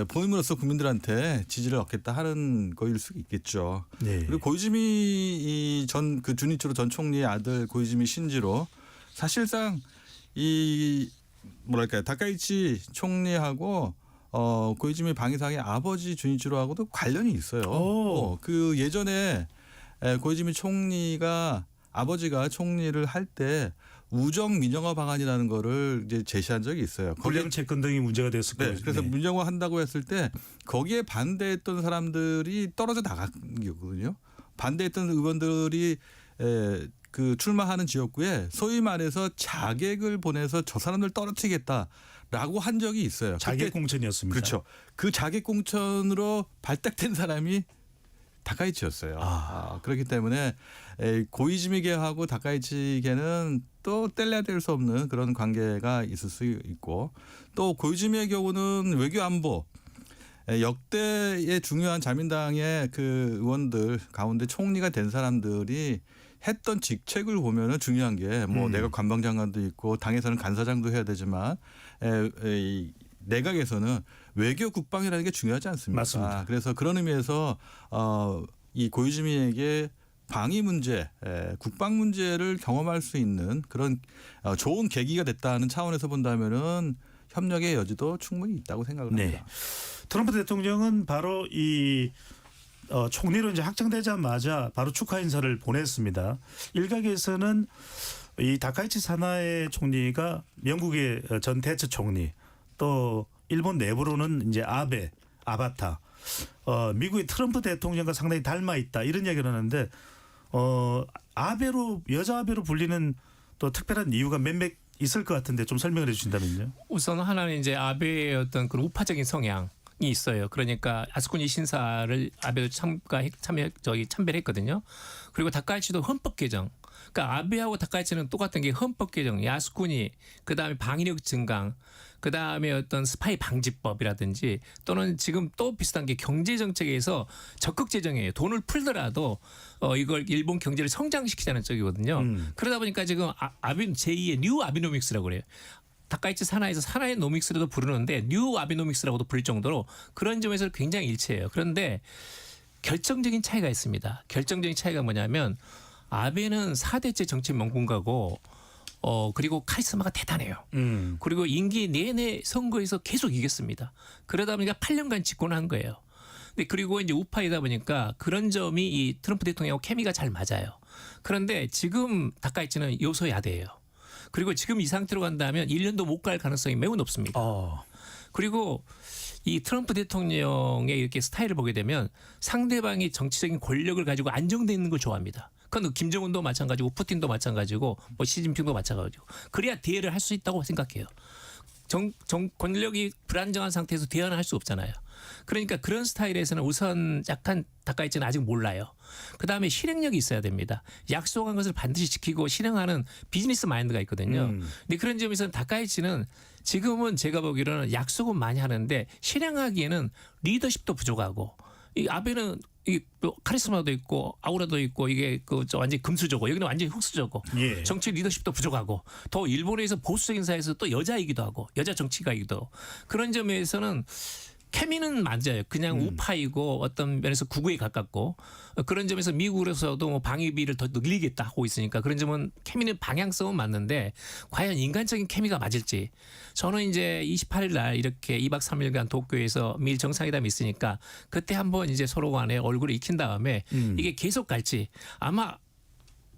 보임으로써 국민들한테 지지를 얻겠다 하는 거일 수 있겠죠. 네. 그리고 고이즈미 전 그 주니치로 전 총리의 아들 고이즈미 신지로 사실상 이 뭐랄까요 다카이치 총리하고 고이즈미 방위상의 아버지 주니치로하고도 관련이 있어요. 그 예전에 고이즈미 총리가 아버지가 총리를 할 때 우정 민영화 방안이라는 거를 이제 제시한 적이 있어요. 불량 채권 등이 문제가 됐을 거예요. 네, 그래서 민영화 한다고 했을 때 거기에 반대했던 사람들이 떨어져 나간 거거든요. 반대했던 의원들이 그 출마하는 지역구에 소위 말해서 자객을 보내서 저 사람들 떨어뜨리겠다라고 한 적이 있어요. 자객 공천이었습니다. 그렇죠. 그 자객 공천으로 발탁된 사람이 다카이치였어요. 그렇기 때문에 고이즈미계하고 다카이치계는 또 뗄래야 뗄 수 없는 그런 관계가 있을 수 있고 또 고이즈미의 경우는 외교 안보 역대의 중요한 자민당의 그 의원들 가운데 총리가 된 사람들이 했던 직책을 보면은 중요한 게 뭐 내각 관방장관도 있고 당에서는 간사장도 해야 되지만 내각에서는 외교 국방이라는 게 중요하지 않습니까? 맞습니다. 그래서 그런 의미에서 이 고이즈미에게 방위 문제, 국방 문제를 경험할 수 있는 그런 좋은 계기가 됐다는 차원에서 본다면은 협력의 여지도 충분히 있다고 생각을 합니다. 트럼프 대통령은 바로 이 총리로 이제 확정되자마자 바로 축하 인사를 보냈습니다. 일각에서는 이 다카이치 사나에 총리가 영국의 전 대처 총리 또 일본 내부로는 이제 아바타 미국의 트럼프 대통령과 상당히 닮아 있다 이런 이야기를 하는데 여자 아베로 불리는 또 특별한 이유가 몇몇 있을 것 같은데 좀 설명을 해주신다면요. 우선 하나는 이제 아베의 어떤 그 우파적인 성향. 있어요. 그러니까 야스쿠니 신사를 아베도 참배를 했거든요. 그리고 다카이치도 헌법 개정. 그러니까 아베하고 다카이치는 똑같은 게 헌법 개정, 야스쿠니, 그다음에 방위력 증강, 그다음에 어떤 스파이 방지법이라든지 또는 지금 또 비슷한 게 경제 정책에서 적극 재정이에요. 돈을 풀더라도 이걸 일본 경제를 성장시키자는 쪽이거든요. 그러다 보니까 지금 제2의 뉴 아비노믹스라고 그래요. 다카이치 산하에서 산하의 노믹스라도 부르는데 뉴 아비노믹스라고도 부를 정도로 그런 점에서 굉장히 일치해요. 그런데 결정적인 차이가 있습니다. 결정적인 차이가 뭐냐면 아베는 4대째 정치 명분가고 그리고 카리스마가 대단해요. 그리고 임기 내내 선거에서 계속 이겼습니다. 그러다 보니까 8년간 집권한 거예요. 근데 그리고 이제 우파이다 보니까 그런 점이 이 트럼프 대통령하고 케미가 잘 맞아요. 그런데 지금 다카이치는 요소야대예요. 그리고 지금 이 상태로 간다면 1년도 못 갈 가능성이 매우 높습니다. 그리고 이 트럼프 대통령의 이렇게 스타일을 보게 되면 상대방이 정치적인 권력을 가지고 안정돼 있는 걸 좋아합니다. 그건 김정은도 마찬가지고 푸틴도 마찬가지고 뭐 시진핑도 마찬가지고 그래야 대화를 할 수 있다고 생각해요. 권력이 불안정한 상태에서 대화는 할 수 없잖아요. 그러니까 그런 스타일에서는 우선 약간 다카이치는 아직 몰라요. 그다음에 실행력이 있어야 됩니다. 약속한 것을 반드시 지키고 실행하는 비즈니스 마인드가 있거든요. 근데 그런 점에서는 다카이치는 지금은 제가 보기로는 약속은 많이 하는데 실행하기에는 리더십도 부족하고 이 아베는 이 카리스마도 있고 아우라도 있고 이게 완전히 금수저고 여기는 완전히 흑수저고 예. 정치 리더십도 부족하고 또 일본에서 보수적인 사회에서 또 여자이기도 하고 여자 정치가이기도 하고 그런 점에서는 케미는 맞아요. 그냥 우파이고 어떤 면에서 구구에 가깝고 그런 점에서 미국으로서도 뭐 방위비를 더 늘리겠다 하고 있으니까 그런 점은 케미는 방향성은 맞는데 과연 인간적인 케미가 맞을지 저는 이제 28일 날 이렇게 2박 3일간 도쿄에서 미일 정상회담이 있으니까 그때 한번 이제 서로 간에 얼굴을 익힌 다음에 이게 계속 갈지 아마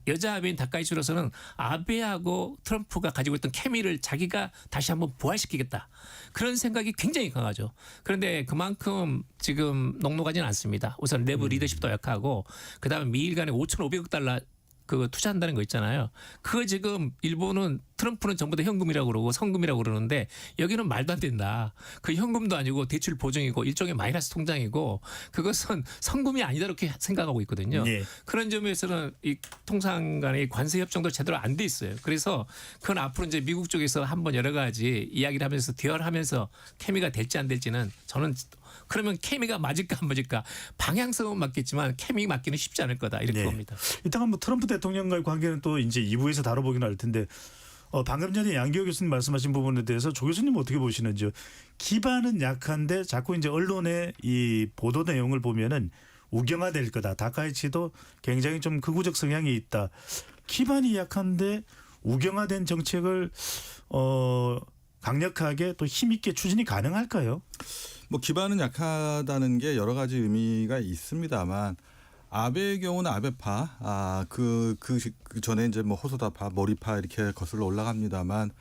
여자 아베인 다카이치로서는 아베하고 트럼프가 가지고 있던 케미를 자기가 다시 한번 부활시키겠다. 그런 생각이 굉장히 강하죠. 그런데 그만큼 지금 넉넉하지는 않습니다. 우선 내부 리더십도 약하고 그다음에 미일 간에 5,500억 달러 투자한다는 거 있잖아요. 그거 지금 일본은 트럼프는 전부 다 현금이라고 그러고 성금이라고 그러는데 여기는 말도 안 된다. 그 현금도 아니고 대출 보증이고 일종의 마이너스 통장이고 그것은 성금이 아니다 이렇게 생각하고 있거든요. 네. 그런 점에서는 이 통상 간의 관세 협정도 제대로 안 돼 있어요. 그래서 그건 앞으로 이제 미국 쪽에서 한번 여러 가지 이야기를 하면서 대화를 하면서 케미가 될지 안 될지는 저는 그러면 케미가 맞을까 안 맞을까 방향성은 맞겠지만 케미 맞기는 쉽지 않을 거다 이렇게 네. 봅니다. 이따가 뭐 트럼프 대통령과의 관계는 또 이제 2부에서 다뤄보긴 할 텐데 방금 전에 양기호 교수님 말씀하신 부분에 대해서 조 교수님 어떻게 보시는지요? 기반은 약한데 자꾸 이제 언론의 이 보도 내용을 보면은 우경화될 거다. 다카이치도 굉장히 좀 극우적 성향이 있다. 기반이 약한데 우경화된 정책을 강력하게 또 힘있게 추진이 가능할까요? 뭐 기반은 약하다는 게 여러 가지 의미가 있습니다만 아베의 경우는 아베파, 그 전에 이제 뭐 호소다파, 모리파 이렇게 거슬러 올라갑니다만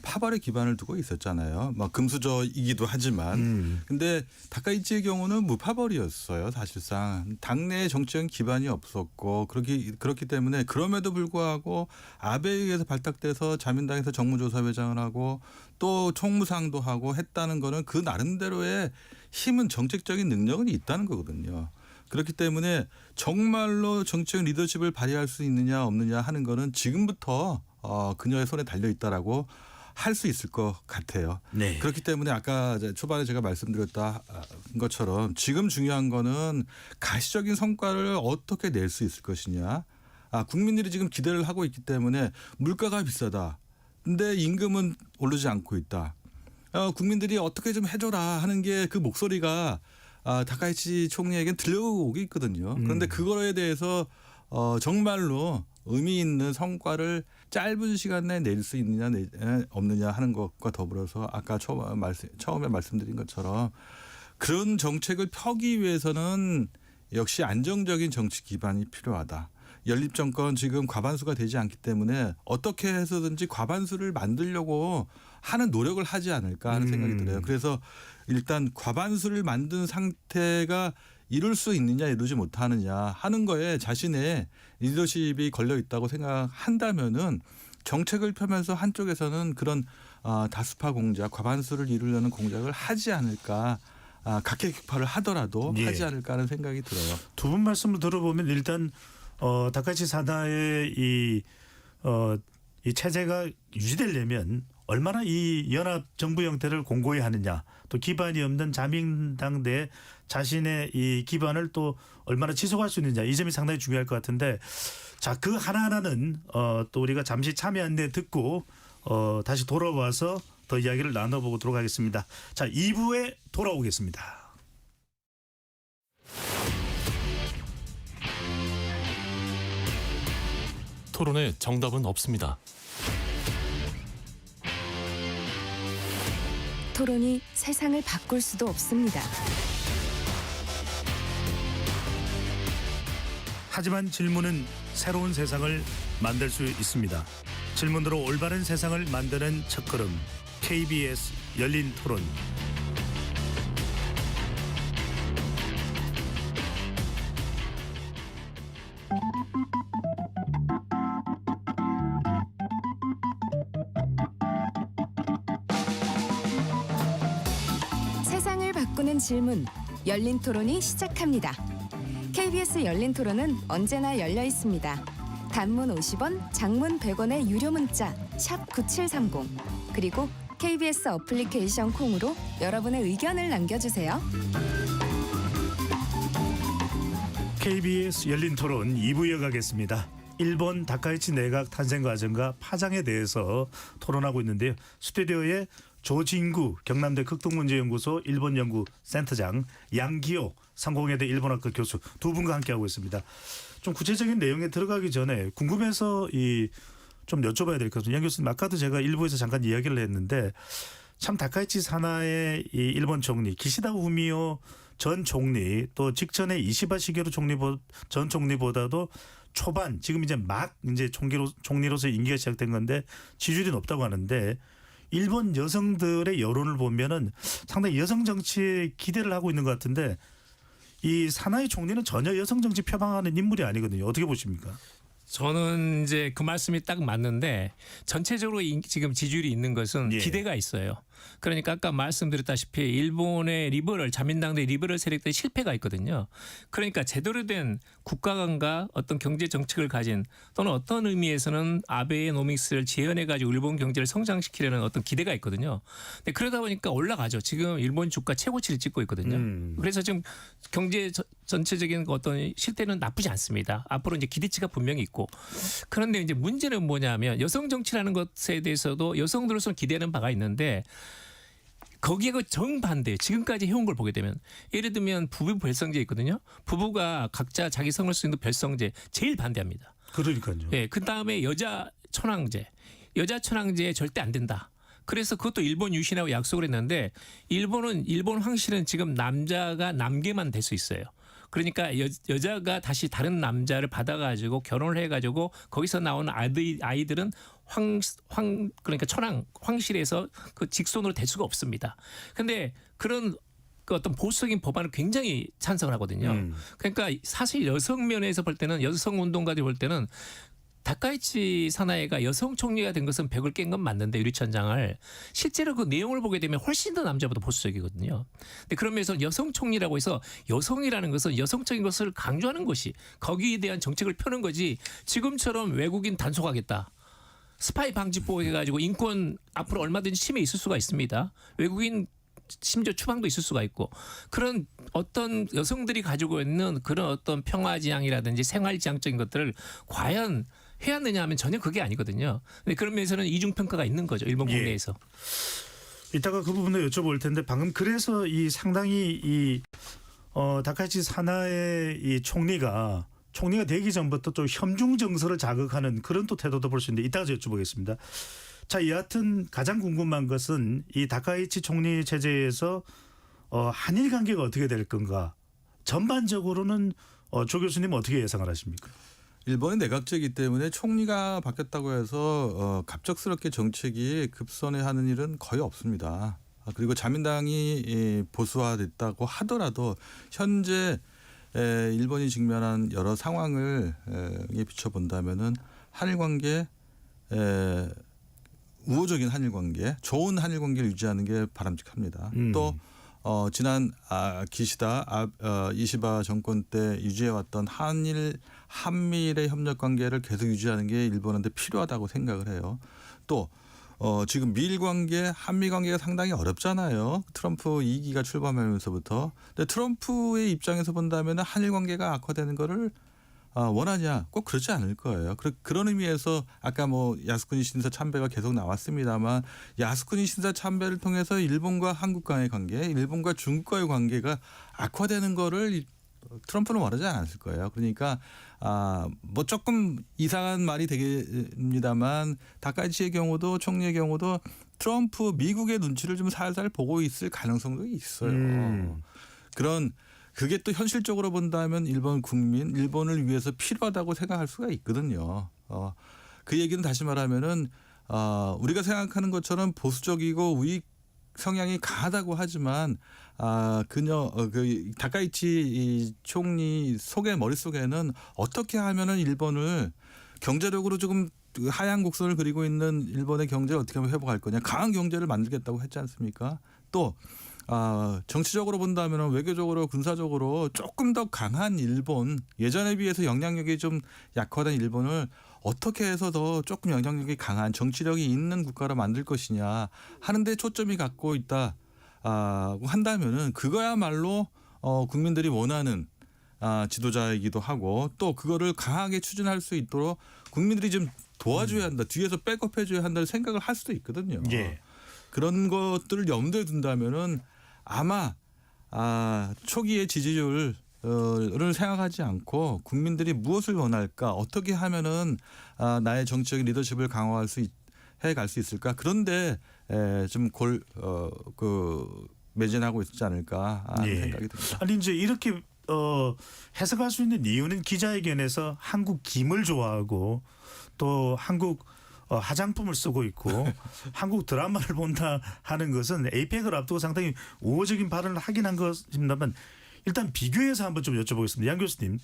파벌의 기반을 두고 있었잖아요. 뭐 금수저이기도 하지만, 근데 다카이치의 경우는 무파벌이었어요. 사실상 당내에 정치적인 기반이 없었고 그렇기 때문에 그럼에도 불구하고 아베에 의해서 발탁돼서 자민당에서 정무조사회장을 하고 또 총무상도 하고 했다는 거는 그 나름대로의 힘은 정책적인 능력은 있다는 거거든요. 그렇기 때문에 정말로 정치적 리더십을 발휘할 수 있느냐 없느냐 하는 거는 지금부터 그녀의 손에 달려 있다라고 할 수 있을 것 같아요. 네. 그렇기 때문에 아까 초반에 제가 말씀드렸던 것처럼 지금 중요한 거는 가시적인 성과를 어떻게 낼 수 있을 것이냐. 국민들이 지금 기대를 하고 있기 때문에 물가가 비싸다. 근데 임금은 오르지 않고 있다. 국민들이 어떻게 좀 해줘라 하는 게 그 목소리가 다카이치 총리에겐 들려오고 있거든요. 그런데 그거에 대해서 정말로 의미 있는 성과를 짧은 시간 내에 낼 수 있느냐 없느냐 하는 것과 더불어서 아까 처음에 말씀드린 것처럼 그런 정책을 펴기 위해서는 역시 안정적인 정치 기반이 필요하다. 연립정권 지금 과반수가 되지 않기 때문에 어떻게 해서든지 과반수를 만들려고 하는 노력을 하지 않을까 하는 생각이 들어요. 그래서 일단 과반수를 만든 상태가 이룰 수 있느냐 이루지 못하느냐 하는 거에 자신의 리더십이 걸려 있다고 생각한다면은 정책을 펴면서 한쪽에서는 그런 다수파 공작, 과반수를 이루려는 공작을 하지 않을까 각계격파를 하더라도 예. 하지 않을까 하는 생각이 들어요. 두 분 말씀을 들어보면 일단 다카이치 사나의 이 체제가 유지되려면 얼마나 이 연합 정부 형태를 공고히 하느냐, 또 기반이 없는 자민당 내 자신의 이 기반을 또 얼마나 지속할 수 있느냐, 이 점이 상당히 중요할 것 같은데, 자, 그 하나하나는 또 우리가 잠시 참여 안내 듣고 다시 돌아와서 더 이야기를 나눠보도록 하겠습니다. 자, 2부에 돌아오겠습니다. 토론에 정답은 없습니다. 토론이 세상을 바꿀 수도 없습니다. 하지만 질문은 새로운 세상을 만들 수 있습니다. 질문으로 올바른 세상을 만드는 첫걸음, KBS 열린 토론. 세상을 바꾸는 질문, 열린 토론이 시작합니다. KBS 열린 토론은 언제나 열려 있습니다. 단문 50원, 장문 100원의 유료 문자 샵 9730, 그리고 KBS 어플리케이션 콩으로 여러분의 의견을 남겨주세요. KBS 열린 토론 2부 이어가겠습니다. 일본 다카이치 내각 탄생 과정과 파장에 대해서 토론하고 있는데요. 스튜디오에 조진구 경남대 극동문제연구소 일본연구 센터장, 양기호 상공회대 일본학과 교수 두 분과 함께하고 있습니다. 좀 구체적인 내용에 들어가기 전에 궁금해서 좀 여쭤봐야 될 것 같습니다. 양 교수님, 아까도 제가 일부에서 잠깐 이야기를 했는데 참 다카이치 사나의 이 일본 총리 기시다 후미오 전 총리, 또 직전에 이시바 시게루 전 총리보다도 초반, 지금 이제 막 총리로서 임기가 시작된 건데 지지율이 높다고 하는데, 일본 여성들의 여론을 보면은 상당히 여성 정치에 기대를 하고 있는 것 같은데, 이 사나이 총리는 전혀 여성 정치 표방하는 인물이 아니거든요. 어떻게 보십니까? 저는 이제 그 말씀이 딱 맞는데, 전체적으로 지금 지지율이 있는 것은 예. 기대가 있어요. 그러니까 아까 말씀드렸다시피 일본의 자민당의 리버럴 세력들의 실패가 있거든요. 그러니까 제대로 된 국가 간과 어떤 경제 정책을 가진, 또는 어떤 의미에서는 아베의 노믹스를 재현해 가지고 일본 경제를 성장시키려는 어떤 기대가 있거든요. 근데 그러다 보니까 올라가죠. 지금 일본 주가 최고치를 찍고 있거든요. 그래서 지금 경제 전체적인 어떤 실태는 나쁘지 않습니다. 앞으로 이제 기대치가 분명히 있고. 그런데 이제 문제는 뭐냐면, 여성 정치라는 것에 대해서도 여성들로서 기대하는 바가 있는데, 거기에 그 정반대, 지금까지 해온 걸 보게 되면, 예를 들면 부부 별성제 있거든요. 부부가 각자 자기 성을 쓰는 별성제 제일 반대합니다. 그러니까요. 예, 그 다음에 여자 천황제 절대 안 된다. 그래서 그것도 일본 유신하고 약속을 했는데, 일본 황실은 지금 남자가 남계만 될 수 있어요. 그러니까 여자가 다시 다른 남자를 받아가지고 결혼을 해가지고 거기서 나오는 아이들은 그러니까 황실에서 그 직손으로 될 수가 없습니다. 근데 그런 그 어떤 보수적인 법안을 굉장히 찬성을 하거든요. 그러니까 사실 여성 면에서 볼 때는, 여성 운동가들이 볼 때는 다카이치 사나이가 여성 총리가 된 것은 벽을 깬 건 맞는데, 유리천장을, 실제로 그 내용을 보게 되면 훨씬 더 남자보다 보수적이거든요. 근데 그런 면에서 여성 총리라고 해서, 여성이라는 것은 여성적인 것을 강조하는 것이, 거기에 대한 정책을 펴는 거지, 지금처럼 외국인 단속하겠다, 스파이 방지법 해가지고 인권 앞으로 얼마든지 침해 있을 수가 있습니다. 외국인 심지어 추방도 있을 수가 있고, 그런 어떤 여성들이 가지고 있는 그런 어떤 평화지향이라든지 생활지향적인 것들을 과연 해왔느냐 하면 전혀 그게 아니거든요. 근데 그런 면에서는 이중평가가 있는 거죠, 일본 국내에서. 이따가 그 부분도 여쭤볼 텐데, 방금 그래서 이 상당히 다카이치 사나의 이 총리가 되기 전부터 좀 현중 정서를 자극하는 그런 또 태도도 볼 수 있는데, 이따가 여쭤보겠습니다. 자, 여하튼 가장 궁금한 것은 이 다카이치 총리 체제에서 한일 관계가 어떻게 될 건가. 전반적으로는 조 교수님 어떻게 예상을 하십니까? 일본은 내각제이기 때문에 총리가 바뀌었다고 해서 갑작스럽게 정책이 급선회하는 일은 거의 없습니다. 그리고 자민당이 보수화됐다고 하더라도 현재 일본이 직면한 여러 상황을 비춰본다면은 한일 관계, 우호적인 한일 관계, 좋은 한일 관계를 유지하는 게 바람직합니다. 또 지난 기시다 이시바 정권 때 유지해왔던 한미일의 협력 관계를 계속 유지하는 게 일본한테 필요하다고 생각을 해요. 또 지금 미일 관계, 한미 관계가 상당히 어렵잖아요. 트럼프 2기가 출범하면서부터. 근데 트럼프의 입장에서 본다면 한일 관계가 악화되는 거를 원하냐? 꼭 그렇지 않을 거예요. 그런 의미에서 아까 뭐 야스쿠니 신사 참배가 계속 나왔습니다만 야스쿠니 신사 참배를 통해서 일본과 한국 간의 관계, 일본과 중국과의 관계가 악화되는 거를 트럼프는 원하지 않았을 거예요. 그러니까 뭐 조금 이상한 말이 되겠습니다만 다카이치의 경우도 총리의 경우도 트럼프 미국의 눈치를 좀 살살 보고 있을 가능성도 있어요. 그게 또 현실적으로 본다면 일본 국민, 일본을 위해서 필요하다고 생각할 수가 있거든요. 그 얘기는 다시 말하면은 우리가 생각하는 것처럼 보수적이고 우익 성향이 강하다고 하지만 그 다카이치 총리 머릿속에는 어떻게 하면은 일본을 경제력으로 조금 하향 곡선을 그리고 있는 일본의 경제를 어떻게 하면 회복할 거냐. 강한 경제를 만들겠다고 했지 않습니까? 또 정치적으로 본다면 외교적으로 군사적으로 조금 더 강한 일본, 예전에 비해서 영향력이 좀 약화된 일본을 어떻게 해서 더 조금 영향력이 강한 정치력이 있는 국가로 만들 것이냐 하는 데 초점이 갖고 있다 한다면은 그거야말로 국민들이 원하는 지도자이기도 하고 또 그거를 강하게 추진할 수 있도록 국민들이 좀 도와줘야 한다. 뒤에서 백업해줘야 한다는 생각을 할 수도 있거든요. 예. 그런 것들을 염두에 둔다면은 아마 초기의 지지율을 생각하지 않고 국민들이 무엇을 원할까, 어떻게 하면은 나의 정치적인 리더십을 강화할 수 해갈 수 있을까. 그런데 좀 매진하고 있지 않을까 하는 생각이 듭니다. 아니 이제 이렇게 해석할 수 있는 이유는 기자회견에서 한국 김을 좋아하고 또 한국 화장품을 쓰고 있고 한국 드라마를 본다 하는 것은 에이펙을 앞두고 상당히 우호적인 발언을 하긴 한 것입니다만 일단 비교해서 한번 좀 여쭤보겠습니다. 양 교수님,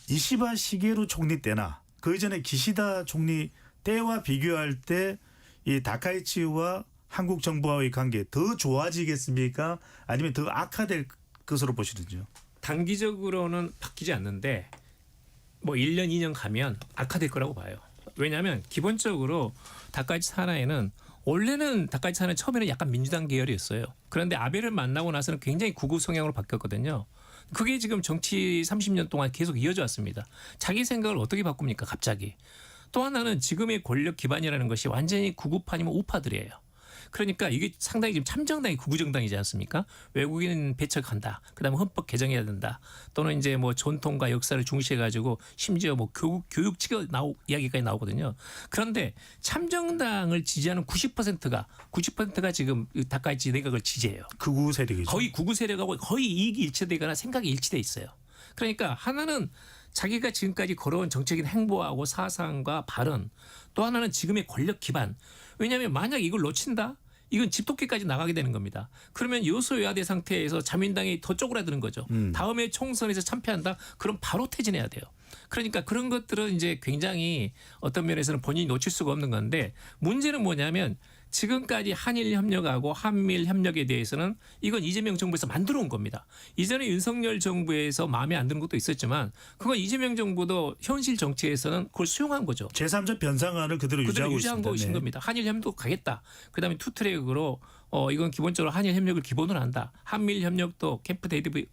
이시바 시게루 총리 때나 그 이전에 기시다 총리 때와 비교할 때 이 다카이치와 한국 정부와의 관계 더 좋아지겠습니까? 아니면 더 악화될 것으로 보시는지요? 단기적으로는 바뀌지 않는데 뭐 1년, 2년 가면 악화될 거라고 봐요. 왜냐하면 기본적으로 다카이치 사나이는 원래는 다카이치 사나이 처음에는 약간 민주당 계열이었어요. 그런데 아베를 만나고 나서는 굉장히 구구 성향으로 바뀌었거든요. 그게 지금 정치 30년 동안 계속 이어져 왔습니다. 자기 생각을 어떻게 바꿉니까 갑자기. 또 하나는 지금의 권력 기반이라는 것이 완전히 구구파니면 우파들이에요. 그러니까 이게 상당히 지금 참정당이 구구정당이지 않습니까? 외국인 배척한다. 그다음에 헌법 개정해야 된다. 또는 이제 뭐 전통과 역사를 중시해가지고 심지어 뭐 교육치가 이야기까지 나오거든요. 그런데 참정당을 지지하는 90%가 지금 다카이치 내각을 지지해요. 극우 세력이죠. 거의 극우 세력하고 거의 이익이 일치되거나 생각이 일치돼 있어요. 그러니까 하나는 자기가 지금까지 걸어온 정책인 행보하고 사상과 발언, 또 하나는 지금의 권력 기반. 왜냐하면 만약 이걸 놓친다? 이건 집토끼까지 나가게 되는 겁니다. 그러면 여소야대 상태에서 자민당이 더 쪼그라드는 거죠. 다음에 총선에서 참패한다? 그럼 바로 퇴진해야 돼요. 그러니까 그런 것들은 이제 굉장히 어떤 면에서는 본인이 놓칠 수가 없는 건데 문제는 뭐냐면 지금까지 한일 협력하고 한미일 협력에 대해서는 이건 이재명 정부에서 만들어 온 겁니다. 이전에 윤석열 정부에서 마음에 안 드는 것도 있었지만 그건 이재명 정부도 현실 정치에서는 그걸 수용한 거죠. 제3자 변상안을 그대로 유지한 것인 겁니다. 한일 협력 가겠다. 그다음에 투트랙으로 이건 기본적으로 한일 협력을 기본으로 한다. 한미일 협력도 캠프 데이비드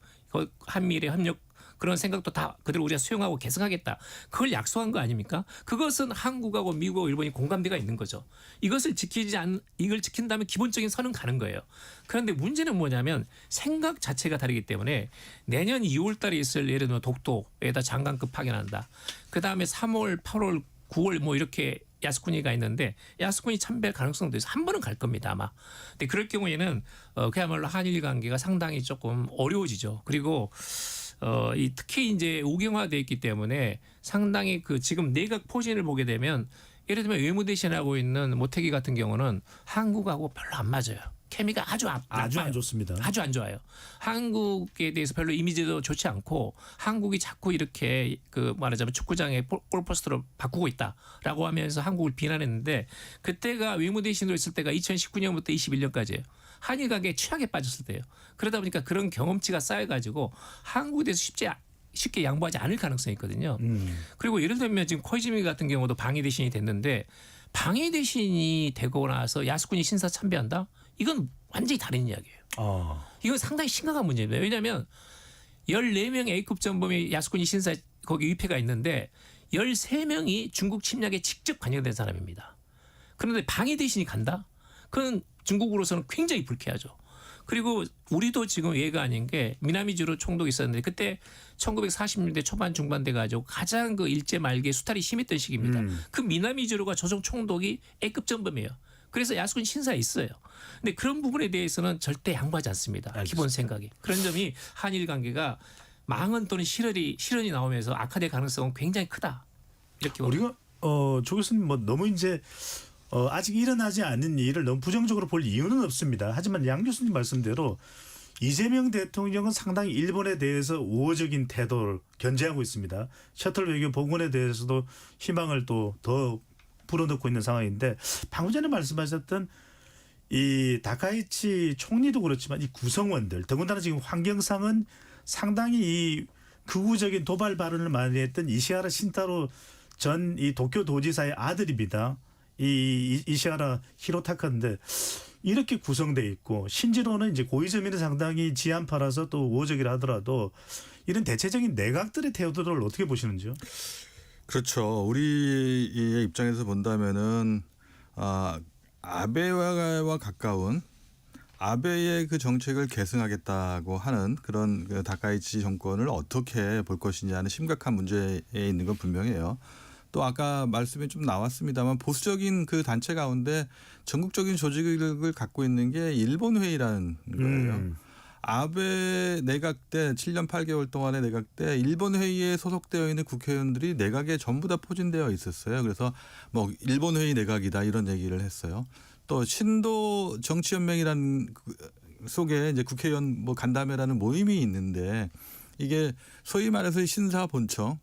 한미일의 협력 그런 생각도 다 그대로 우리가 수용하고 개성하겠다. 그걸 약속한 거 아닙니까? 그것은 한국하고 미국하고 일본이 공감대가 있는 거죠. 이걸 지킨다면 기본적인 선은 가는 거예요. 그런데 문제는 뭐냐면 생각 자체가 다르기 때문에 내년 2월 달에 있을 예를 들면 독도에다 장관급 파견한다. 그다음에 3월, 8월, 9월 뭐 이렇게 야스쿠니가 있는데 야스쿠니 참배할 가능성도 있어 한 번은 갈 겁니다 아마. 근데 그럴 경우에는 그야말로 한일 관계가 상당히 조금 어려워지죠. 그리고 특히 이제 우경화돼 있기 때문에 상당히 그 지금 내각 포진을 보게 되면 예를 들면 외무대신하고 있는 모태기 같은 경우는 한국하고 별로 안 맞아요. 케미가 아주 안 좋습니다. 아주 안 좋아요. 한국에 대해서 별로 이미지도 좋지 않고 한국이 자꾸 이렇게 그 말하자면 축구장에 골포스터로 바꾸고 있다라고 하면서 한국을 비난했는데 그때가 외무대신으로 있을 때가 2019년부터 21년까지예요. 한일 관계에 취약에 빠졌을 때예요. 그러다 보니까 그런 경험치가 쌓여가지고 한국에 대해서 쉽게 양보하지 않을 가능성이 있거든요. 그리고 예를 들면 지금 코이즈미 같은 경우도 방위 대신이 됐는데 방위 대신이 되고 나서 야스쿠니 신사 참배한다? 이건 완전히 다른 이야기예요. 이건 상당히 심각한 문제입니다. 왜냐하면 14명 A급 전범이 야스쿠니 신사 거기 위패가 있는데 13명이 중국 침략에 직접 관여된 사람입니다. 그런데 방위 대신이 간다? 그건 중국으로서는 굉장히 불쾌하죠. 그리고 우리도 지금 예가 아닌 게 미나미주로 총독이 있었는데 그때 1940년대 초반 중반 돼 가지고 가장 그 일제 말기에 수탈이 심했던 시기입니다. 그 미나미주로가 조정 총독이 A급 전범이에요. 그래서 야스쿠니 신사에 있어요. 근데 그런 부분에 대해서는 절대 양보하지 않습니다. 알겠습니다. 기본 생각이. 그런 점이 한일 관계가 망언 또는 실언이 나오면서 악화될 가능성은 굉장히 크다. 이렇게 우리가 조 교수님 뭐 너무 이제 아직 일어나지 않은 일을 너무 부정적으로 볼 이유는 없습니다. 하지만 양 교수님 말씀대로 이재명 대통령은 상당히 일본에 대해서 우호적인 태도를 견제하고 있습니다. 셔틀 외교 복원에 대해서도 희망을 또 더 불어넣고 있는 상황인데 방금 전에 말씀하셨던 이 다카이치 총리도 그렇지만 이 구성원들 더군다나 지금 환경상은 상당히 이 극우적인 도발 발언을 많이 했던 이시하라 신타로 전 이 도쿄 도지사의 아들입니다. 이 이시하라 히로타카인데 이렇게 구성돼 있고 신지로는 이제 고이즈미는 상당히 지한파라서 또 우호적이라 하더라도 이런 대체적인 내각들의 태도를 어떻게 보시는지요? 그렇죠. 우리의 입장에서 본다면은 아베와 가까운 아베의 그 정책을 계승하겠다고 하는 그런 그 다카이치 정권을 어떻게 볼 것이냐는 심각한 문제에 있는 건 분명해요. 또 아까 말씀이 좀 나왔습니다만 보수적인 그 단체 가운데 전국적인 조직을 갖고 있는 게 일본 회의라는 거예요. 아베 내각 때 7년 8개월 동안의 내각 때 일본 회의에 소속되어 있는 국회의원들이 내각에 전부 다 포진되어 있었어요. 그래서 뭐 일본 회의 내각이다 이런 얘기를 했어요. 또 신도 정치연맹이라는 속에 이제 국회의원 뭐 간담회라는 모임이 있는데 이게 소위 말해서 신사본청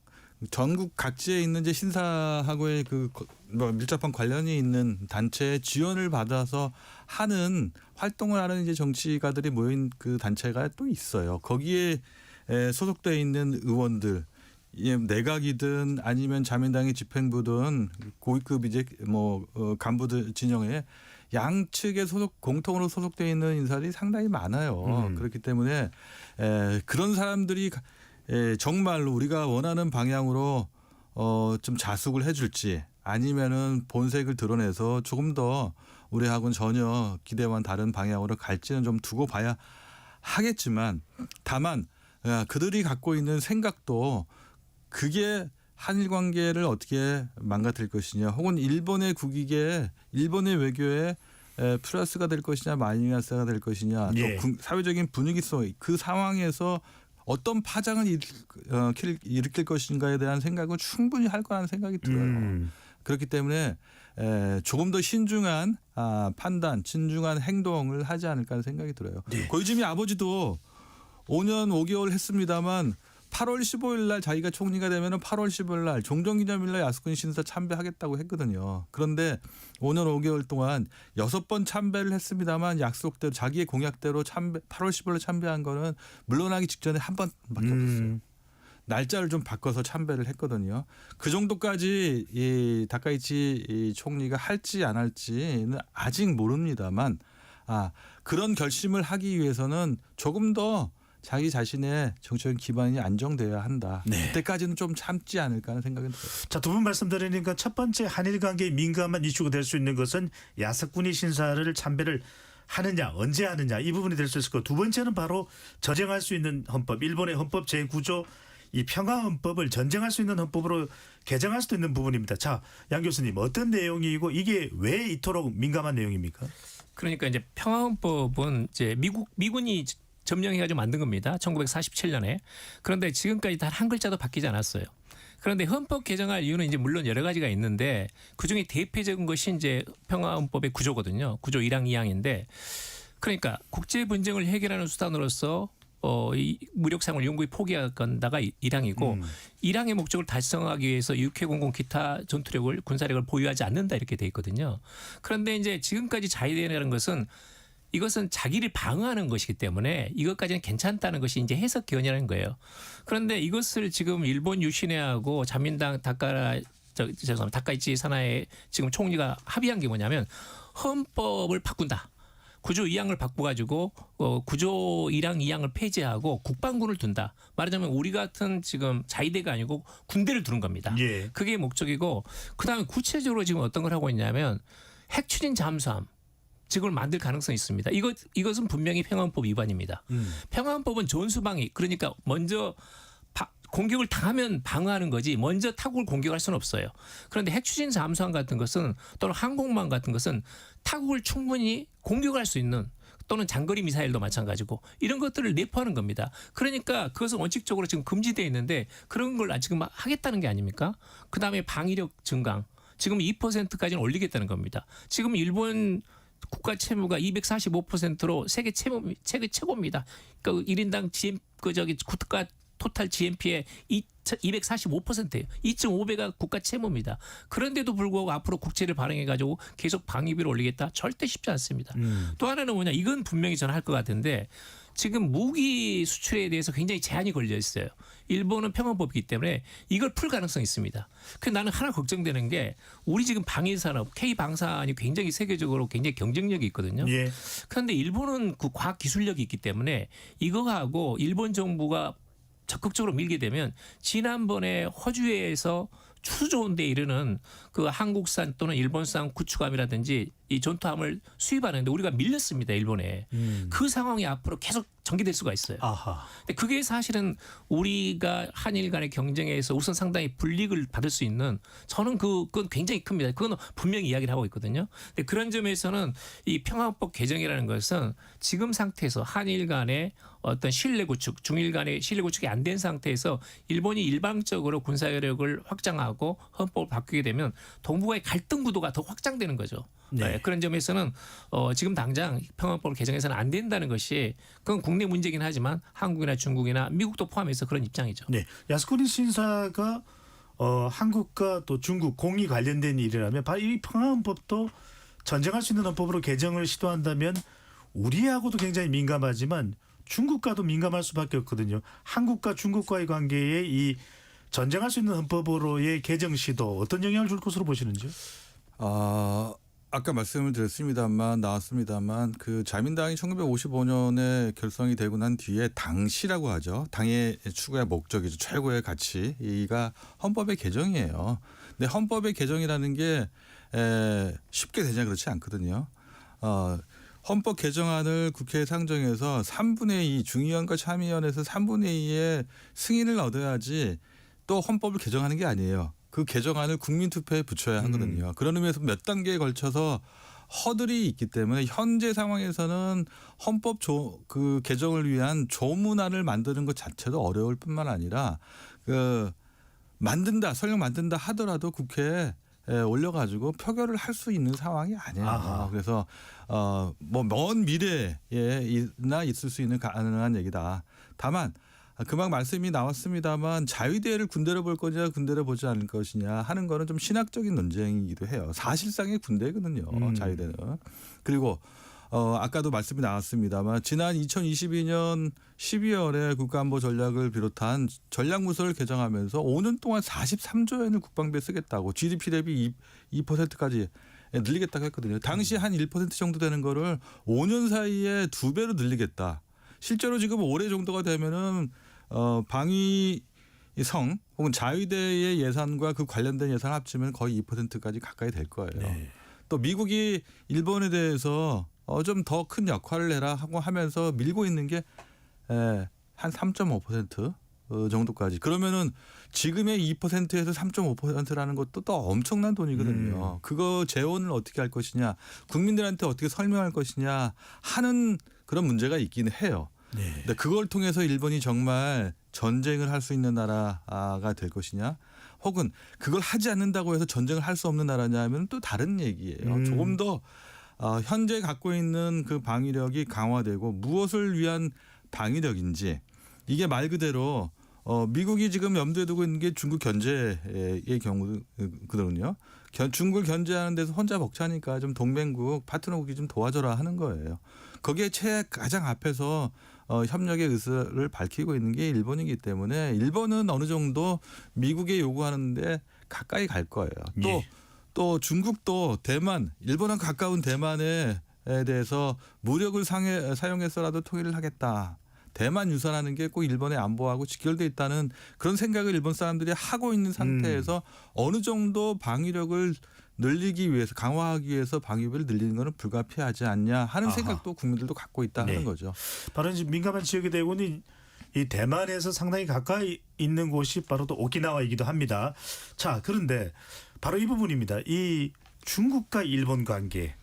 전국 각지에 있는 이제 신사하고의 그 뭐 밀접한 관련이 있는 단체의 지원을 받아서 하는 활동을 하는 이제 정치가들이 모인 그 단체가 또 있어요. 거기에 소속되어 있는 의원들, 내각이든 아니면 자민당의 집행부든 고위급 이제 뭐 간부들 진영에 양측에 공통으로 소속되어 있는 인사들이 상당히 많아요. 그렇기 때문에 그런 사람들이 정말로 우리가 원하는 방향으로 좀 자숙을 해줄지 아니면은 본색을 드러내서 조금 더 우리하고는 전혀 기대와는 다른 방향으로 갈지는 좀 두고 봐야 하겠지만 다만 그들이 갖고 있는 생각도 그게 한일 관계를 어떻게 망가뜨릴 것이냐 혹은 일본의 국익에 일본의 외교에 플러스가 될 것이냐 마이너스가 될 것이냐 또 사회적인 분위기 속 그 상황에서 어떤 파장을 일으킬 것인가에 대한 생각은 충분히 할 거라는 생각이 들어요. 그렇기 때문에 조금 더 신중한 판단, 신중한 행동을 하지 않을까 하는 생각이 들어요. 고이즈미 아버지도 5년 5개월 했습니다만 8월 15일 날 자기가 총리가 되면은 8월 15일 날 종전기념일 날 야스쿠니 신사 참배하겠다고 했거든요. 그런데 5년 5개월 동안 6번 참배를 했습니다만 약속대로 자기의 공약대로 8월 15일에 참배한 거는 물러나기 직전에 한 번밖에 없었어요. 날짜를 좀 바꿔서 참배를 했거든요. 그 정도까지 이 다카이치 이 총리가 할지 안 할지는 아직 모릅니다만 그런 결심을 하기 위해서는 조금 더 자기 자신의 정치적인 기반이 안정돼야 한다. 그때까지는 좀 참지 않을까 하는 생각이 들어요. 자, 두 분 말씀드리니까 첫 번째 한일 관계에 민감한 이슈가 될 수 있는 것은 야스쿠니 신사를 참배를 하느냐 언제 하느냐 이 부분이 될 수 있을 거고 두 번째는 바로 전쟁할 수 있는 헌법 일본의 헌법 제9조 이 평화헌법을 전쟁할 수 있는 헌법으로 개정할 수도 있는 부분입니다. 자, 양 교수님 어떤 내용이고 이게 왜 이토록 민감한 내용입니까? 그러니까 이제 평화헌법은 이제 미군이 점령해가지고 만든 겁니다. 1947년에. 그런데 지금까지 단 한 글자도 바뀌지 않았어요. 그런데 헌법 개정할 이유는 이제 물론 여러 가지가 있는데 그중에 대표적인 것이 이제 평화헌법의 구조거든요. 구조 1항 2항인데 그러니까 국제 분쟁을 해결하는 수단으로서 이 무력상을 영구히 포기하건다가 1항이고 1항의 목적을 달성하기 위해서 육해공공 기타 전투력을 군사력을 보유하지 않는다 이렇게 돼 있거든요. 그런데 이제 지금까지 자위대라는 것은 이것은 자기를 방어하는 것이기 때문에 이것까지는 괜찮다는 것이 이제 해석 기원이라는 거예요. 그런데 이것을 지금 일본 유신회하고 자민당 다카이치 사나의 지금 총리가 합의한 게 뭐냐면 헌법을 바꾼다. 구조 2항을 바꿔가지고 구조 1항 2항을 폐지하고 국방군을 둔다. 말하자면 우리 같은 지금 자위대가 아니고 군대를 두는 겁니다. 예. 그게 목적이고 그다음에 구체적으로 지금 어떤 걸 하고 있냐면 핵 추진 잠수함 지금을 만들 가능성이 있습니다. 이것은 분명히 평화헌법 위반입니다. 평화헌법은 전수방위 그러니까 먼저 공격을 당하면 방어하는 거지 먼저 타국을 공격할 수는 없어요. 그런데 핵추진 잠수함 같은 것은 또는 항공모함 같은 것은 타국을 충분히 공격할 수 있는 또는 장거리 미사일도 마찬가지고 이런 것들을 내포하는 겁니다. 그러니까 그것은 원칙적으로 지금 금지되어 있는데 그런 걸 지금 하겠다는 게 아닙니까? 그다음에 방위력 증강 지금 2%까지는 올리겠다는 겁니다. 지금 일본 국가 채무가 245%로 세계 최고입니다. 그러니까 1인당 국가 토탈 GNP의 245%예요. 2.5배가 국가 채무입니다. 그런데도 불구하고 앞으로 국채를 발행해가지고 계속 방위비를 올리겠다? 절대 쉽지 않습니다. 또 하나는 뭐냐? 이건 분명히 저는 할 것 같은데 지금 무기 수출에 대해서 굉장히 제한이 걸려 있어요. 일본은 평화법이기 때문에 이걸 풀 가능성이 있습니다. 근데 나는 하나 걱정되는 게 우리 지금 방위산업 K방산이 굉장히 세계적으로 굉장히 경쟁력이 있거든요. 예. 그런데 일본은 그 과학 기술력이 있기 때문에 이거하고 일본 정부가 적극적으로 밀게 되면 지난번에 허주에서 추수 데 이르는 그 한국산 또는 일본산 구축함이라든지 이 전투함을 수입하는데 우리가 밀렸습니다. 일본에. 그 상황이 앞으로 계속 전개될 수가 있어요. 아하. 근데 그게 사실은 우리가 한일 간의 경쟁에서 우선 상당히 불이익을 받을 수 있는 저는 그건 굉장히 큽니다. 그건 분명히 이야기를 하고 있거든요. 근데 그런 점에서는 이 평화헌법 개정이라는 것은 지금 상태에서 한일 간의 어떤 신뢰 구축, 중일 간의 신뢰 구축이 안 된 상태에서 일본이 일방적으로 군사력을 확장하고 헌법을 바꾸게 되면 동북아의 갈등 구도가 더 확장되는 거죠. 네. 그런 점에서는 지금 당장 평화헌법을 개정해서는 안 된다는 것이 그건 국내 문제긴 하지만 한국이나 중국이나 미국도 포함해서 그런 입장이죠. 네. 야스쿠니 신사가 한국과 또 중국 공이 관련된 일이라면 바로 이 평화헌법도 전쟁할 수 있는 헌법으로 개정을 시도한다면 우리하고도 굉장히 민감하지만 중국과도 민감할 수밖에 없거든요. 한국과 중국과의 관계에 이 전쟁할 수 있는 헌법으로의 개정 시도 어떤 영향을 줄 것으로 보시는지요? 아까 말씀을 드렸습니다만 나왔습니다만 그 자민당이 1955년에 결성이 되고 난 뒤에 당시라고 하죠. 당의 추구의 목적이죠. 최고의 가치가 헌법의 개정이에요. 근데 헌법의 개정이라는 게 쉽게 되냐 그렇지 않거든요. 헌법 개정안을 국회에 상정해서 3분의 2 중의원과 참의원에서 3분의 2의 승인을 얻어야지 또 헌법을 개정하는 게 아니에요. 그 개정안을 국민투표에 붙여야 하거든요. 그런 의미에서 몇 단계에 걸쳐서 허들이 있기 때문에 현재 상황에서는 헌법 그 개정을 위한 조문안을 만드는 것 자체도 어려울 뿐만 아니라 설령 만든다 하더라도 국회에 올려가지고 표결을 할 수 있는 상황이 아니에요. 아하. 그래서 먼 미래에나 있을 수 있는 가능한 얘기다. 다만 금방 말씀이 나왔습니다만 자위대를 군대로 볼 거냐 군대로 보지 않을 것이냐 하는 거는 좀 신학적인 논쟁이기도 해요. 사실상의 군대거든요. 자위대는. 그리고 아까도 말씀이 나왔습니다만 지난 2022년 12월에 국가안보 전략을 비롯한 전략무서를 개정하면서 5년 동안 43조 원을 국방비에 쓰겠다고 GDP 대비 2%까지 늘리겠다고 했거든요. 당시 한 1% 정도 되는 거를 5년 사이에 2배로 늘리겠다. 실제로 지금 올해 정도가 되면은 방위성 혹은 자위대의 예산과 그 관련된 예산 합치면 거의 2%까지 가까이 될 거예요. 네. 또 미국이 일본에 대해서 좀 더 큰 역할을 해라 하고 하면서 밀고 있는 게 한 3.5% 정도까지. 그러면은 지금의 2%에서 3.5%라는 것도 또 엄청난 돈이거든요. 그거 재원을 어떻게 할 것이냐, 국민들한테 어떻게 설명할 것이냐 하는 그런 문제가 있긴 해요. 네. 근데 그걸 통해서 일본이 정말 전쟁을 할 수 있는 나라가 될 것이냐, 혹은 그걸 하지 않는다고 해서 전쟁을 할 수 없는 나라냐 하면 또 다른 얘기예요. 조금 더 현재 갖고 있는 그 방위력이 강화되고 무엇을 위한 방위력인지 이게 말 그대로 미국이 지금 염두에 두고 있는 게 중국 견제의 경우거든요. 중국을 견제하는 데서 혼자 벅차니까 좀 동맹국 파트너국이 좀 도와줘라 하는 거예요. 거기에 가장 앞에서 협력의 의사를 밝히고 있는 게 일본이기 때문에 일본은 어느 정도 미국에 요구하는데 가까이 갈 거예요. 또 중국도 대만, 일본은 가까운 대만에 대해서 무력을 사용해서라도 통일을 하겠다. 대만 유산하는 게 꼭 일본의 안보하고 직결돼 있다는 그런 생각을 일본 사람들이 하고 있는 상태에서 어느 정도 방위력을 늘리기 위해서 강화하기 위해서 방위비를 늘리는 것은 불가피하지 않냐 하는 생각도 국민들도 갖고 있다 하는 거죠. 바로 이제 민감한 지역이 되고는 이 대만에서 상당히 가까이 있는 곳이 바로 또 오키나와이기도 합니다. 자, 그런데 바로 이 부분입니다. 이 중국과 일본 관계,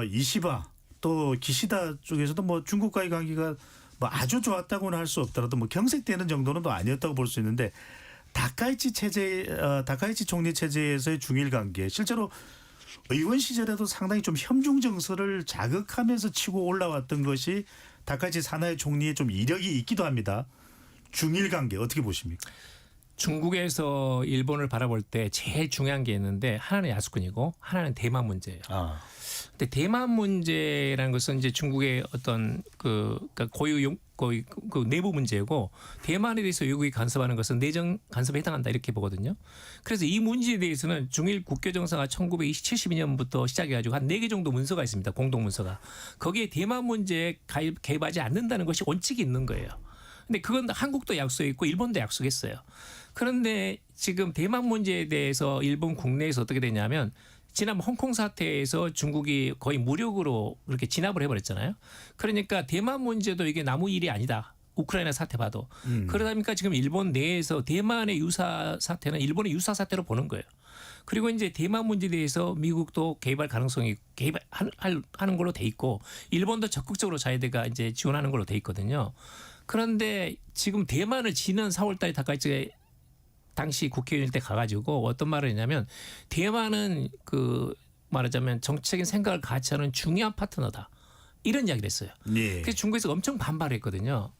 이시바 또 기시다 쪽에서도 뭐 중국과의 관계가 뭐 아주 좋았다고는 할 수 없더라도 뭐 경색되는 정도는 또 아니었다고 볼 수 있는데 다카이치 총리 체제에서의 중일 관계 실제로 의원 시절에도 상당히 좀 협중 정서를 자극하면서 치고 올라왔던 것이 다카이치 사나이 총리의 좀 이력이 있기도 합니다. 중일 관계 어떻게 보십니까? 중국에서 일본을 바라볼 때 제일 중요한 게 있는데 하나는 야스쿠니고 하나는 대만 문제예요. 근데 대만 문제라는 것은 이제 중국의 어떤 그러니까 고유 그 내부 문제고 대만에 대해서 외국이 간섭하는 것은 내정 간섭에 해당한다 이렇게 보거든요. 그래서 이 문제에 대해서는 중일 국교 정상화 1972년부터 시작해가지고 한 4개 정도 문서가 있습니다. 공동 문서가. 거기에 대만 문제에 개입하지 않는다는 것이 원칙이 있는 거예요. 근데 그건 한국도 약속했고 일본도 약속했어요. 그런데 지금 대만 문제에 대해서 일본 국내에서 어떻게 되냐면 지난번 홍콩 사태에서 중국이 거의 무력으로 그렇게 진압을 해버렸잖아요. 그러니까 대만 문제도 이게 나무 일이 아니다. 우크라이나 사태 봐도. 그러다 보니까 지금 일본 내에서 대만의 유사 사태는 일본의 유사 사태로 보는 거예요. 그리고 이제 대만 문제에 대해서 미국도 개입할 가능성이 개입하는 걸로 돼 있고 일본도 적극적으로 자위대가 이제 지원하는 걸로 돼 있거든요. 그런데 지금 대만을 지난 4월 달에 다카이치 당시 국회의원일 때 가가지고 어떤 말을 했냐면 대만은 그 말하자면 정치적인 생각을 같이 하는 중요한 파트너다. 이런 이야기를 했어요. 그래서 중국에서 엄청 반발했거든요.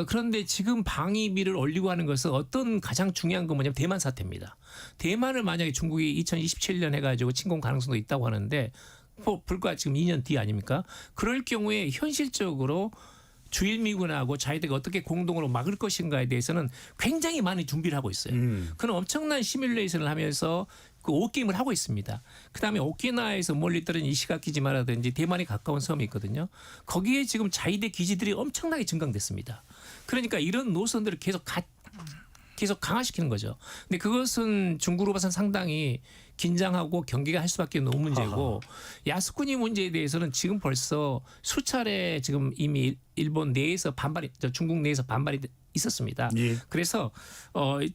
그런데 지금 방위비를 올리고 하는 것은 어떤 가장 중요한 건 뭐냐면 대만 사태입니다. 대만을 만약에 중국이 2027년 해가지고 침공 가능성도 있다고 하는데 불과 지금 2년 뒤 아닙니까? 그럴 경우에 현실적으로 주일미군하고 자위대가 어떻게 공동으로 막을 것인가에 대해서는 굉장히 많이 준비를 하고 있어요. 그런 엄청난 시뮬레이션을 하면서 그 오게임을 하고 있습니다. 그다음에 오키나와에서 멀리 떨어진 이시가키지마라든지 대만에 가까운 섬이 있거든요. 거기에 지금 자위대 기지들이 엄청나게 증강됐습니다. 그러니까 이런 노선들을 계속 강화시키는 거죠. 근데 그것은 중국으로 봐서는 상당히 긴장하고 경계가 할 수밖에 없는 문제고 야스쿠니 문제에 대해서는 지금 벌써 수차례 지금 이미 일본 내에서 중국 내에서 반발이 있었습니다. 그래서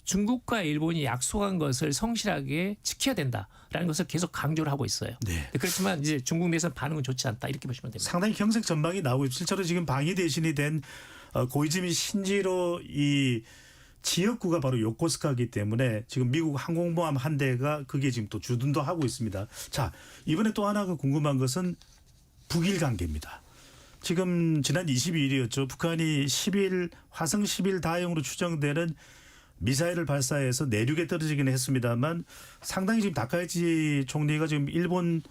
중국과 일본이 약속한 것을 성실하게 지켜야 된다라는 것을 계속 강조를 하고 있어요. 그렇지만 이제 중국 내에서는 반응은 좋지 않다 이렇게 보시면 됩니다. 상당히 경색 전망이 나오고 실제로 지금 방위 대신이 된 고이즈미 신지로 이 지역구가 바로 요코스카이기 때문에 지금 미국 항공모함 한 대가 그게 지금 또 주둔도 하고 있습니다. 자, 이번에 또 하나가 궁금한 것은 북일 관계입니다. 지금 지난 22일이었죠. 북한이 화성 10일 다형으로 추정되는 미사일을 발사해서 내륙에 떨어지긴 했습니다만 상당히 지금 다카이치 총리가 지금 일본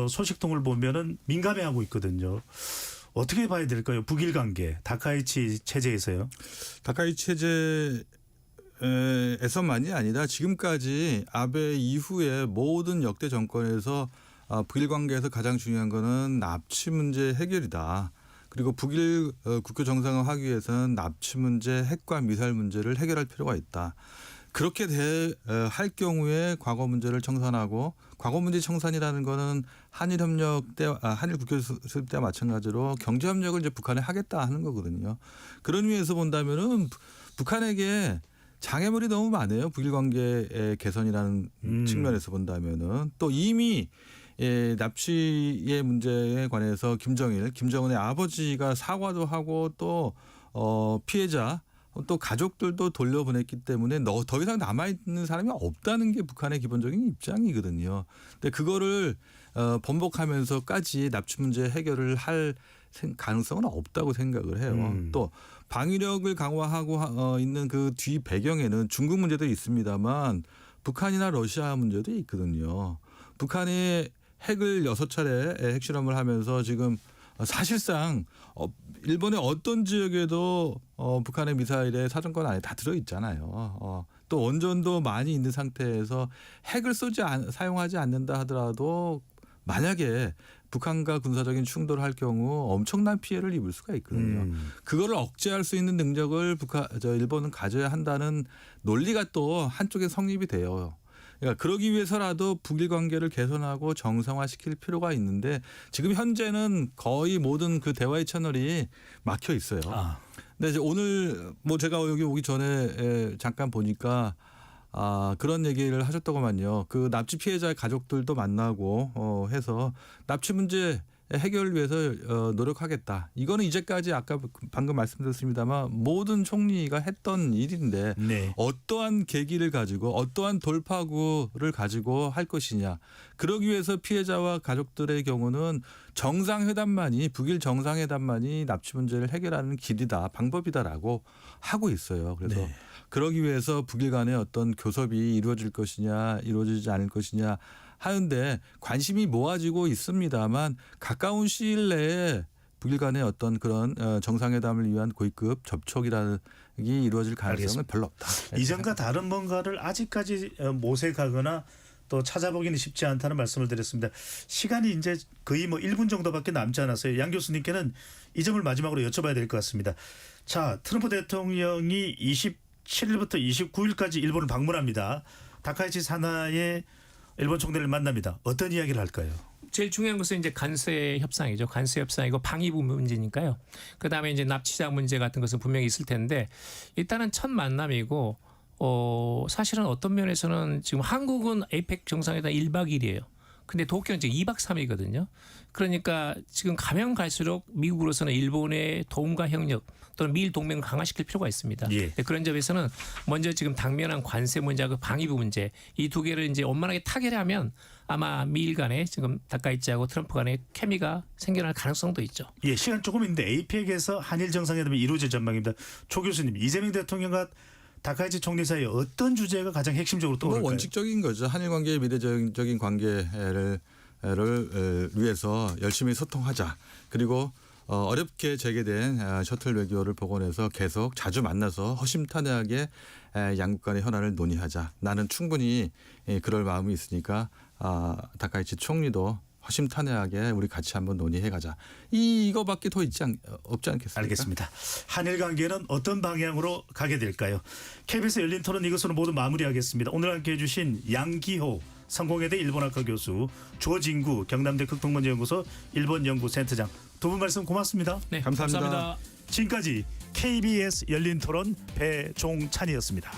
소식통을 보면은 민감해하고 있거든요. 어떻게 봐야 될까요? 북일 관계, 다카이치 체제에서요. 다카이치 체제에서만이 아니라 지금까지 아베 이후에 모든 역대 정권에서 북일 관계에서 가장 중요한 거는 납치 문제 해결이다. 그리고 북일 국교 정상화하기 위해서는 납치 문제, 핵과 미사일 문제를 해결할 필요가 있다. 그렇게 할 경우에 과거 문제를 청산하고 과거 문제 청산이라는 거는 한일 협력 때 한일 국교 수립 때와 마찬가지로 경제 협력을 이제 북한에 하겠다 하는 거거든요. 그런 의미에서 본다면은 북한에게 장애물이 너무 많아요. 북일 관계의 개선이라는 측면에서 본다면은 또 이미 납치의 문제에 관해서 김정은의 아버지가 사과도 하고 또 피해자 또 가족들도 돌려보냈기 때문에 더 이상 남아있는 사람이 없다는 게 북한의 기본적인 입장이거든요. 근데 그거를 번복하면서까지 납치 문제 해결을 할 가능성은 없다고 생각을 해요. 또 방위력을 강화하고 있는 그 뒤 배경에는 중국 문제도 있습니다만 북한이나 러시아 문제도 있거든요. 북한이 핵을 6차례 핵실험을 하면서 지금 사실상 일본의 어떤 지역에도 북한의 미사일의 사정권 안에 다 들어있잖아요. 또 원전도 많이 있는 상태에서 핵을 사용하지 않는다 하더라도 만약에 북한과 군사적인 충돌을 할 경우 엄청난 피해를 입을 수가 있거든요. 그거를 억제할 수 있는 능력을 일본은 가져야 한다는 논리가 또 한쪽에 성립이 돼요. 그러니까 그러기 위해서라도 북일 관계를 개선하고 정상화시킬 필요가 있는데 지금 현재는 거의 모든 그 대화의 채널이 막혀 있어요. 근데 이제 오늘 뭐 제가 여기 오기 전에 잠깐 보니까 그런 얘기를 하셨더구만요. 그 납치 피해자의 가족들도 만나고 해서 납치 문제 해결을 위해서 노력하겠다. 이거는 이제까지 아까 방금 말씀드렸습니다만 모든 총리가 했던 일인데 네. 어떠한 계기를 가지고 어떠한 돌파구를 가지고 할 것이냐. 그러기 위해서 피해자와 가족들의 경우는 정상회담만이 북일 정상회담만이 납치 문제를 해결하는 길이다. 방법이다라고 하고 있어요. 그래서 네. 그러기 위해서 북일 간의 어떤 교섭이 이루어질 것이냐 이루어지지 않을 것이냐 하는데 관심이 모아지고 있습니다만 가까운 시일 내에 북일 간의 어떤 그런 정상회담을 위한 고위급 접촉이라는 게 이루어질 가능성은 알겠습니다. 별로 없다. 이전과 다른 뭔가를 아직까지 모색하거나 또 찾아보기는 쉽지 않다는 말씀을 드렸습니다. 시간이 이제 거의 뭐 1분 정도밖에 남지 않았어요. 양 교수님께는 이 점을 마지막으로 여쭤봐야 될 것 같습니다. 자, 트럼프 대통령이 27일부터 29일까지 일본을 방문합니다. 다카이치 사나의 일본 총리를 만납니다. 어떤 이야기를 할까요? 제일 중요한 것은 이제 관세 협상이죠. 관세 협상이고 방위부 문제니까요. 그다음에 이제 납치자 문제 같은 것은 분명히 있을 텐데 일단은 첫 만남이고 사실은 어떤 면에서는 지금 한국은 에이펙 정상회담 1박 2일이에요. 근데 도쿄는 지금 2박 3일이거든요. 그러니까 지금 가면 갈수록 미국으로서는 일본의 도움과 협력 또는 미일 동맹을 강화시킬 필요가 있습니다. 예. 그런 점에서는 먼저 지금 당면한 관세 문제하고 방위부 문제 이 두 개를 이제 원만하게 타결하면 아마 미일 간에 지금 다카이치하고 트럼프 간의 케미가 생겨날 가능성도 있죠. 예, 시간 조금 있는데 에이펙에서 한일 정상회담이 이루어질 전망입니다. 조 교수님, 이재명 대통령과 다카이치 총리 사이에 어떤 주제가 가장 핵심적으로 떠오를까요? 뭐 원칙적인 거죠. 한일 관계의 미래적인 관계를 위해서 열심히 소통하자. 그리고 어렵게 재개된 셔틀 외교를 복원해서 계속 자주 만나서 허심탄회하게 양국 간의 현안을 논의하자. 나는 충분히 그럴 마음이 있으니까 다카이치 총리도 허심탄회하게 우리 같이 한번 논의해가자. 이거밖에 더 없지 않겠습니까? 알겠습니다. 한일 관계는 어떤 방향으로 가게 될까요? KBS 열린 토론 이것으로 모두 마무리하겠습니다. 오늘 함께해 주신 양기호 성공회대 일본학과 교수, 조진구 경남대 극동문제연구소 일본연구센터장 두 분 말씀 고맙습니다. 네, 감사합니다. 감사합니다. 지금까지 KBS 열린 토론 배종찬이었습니다.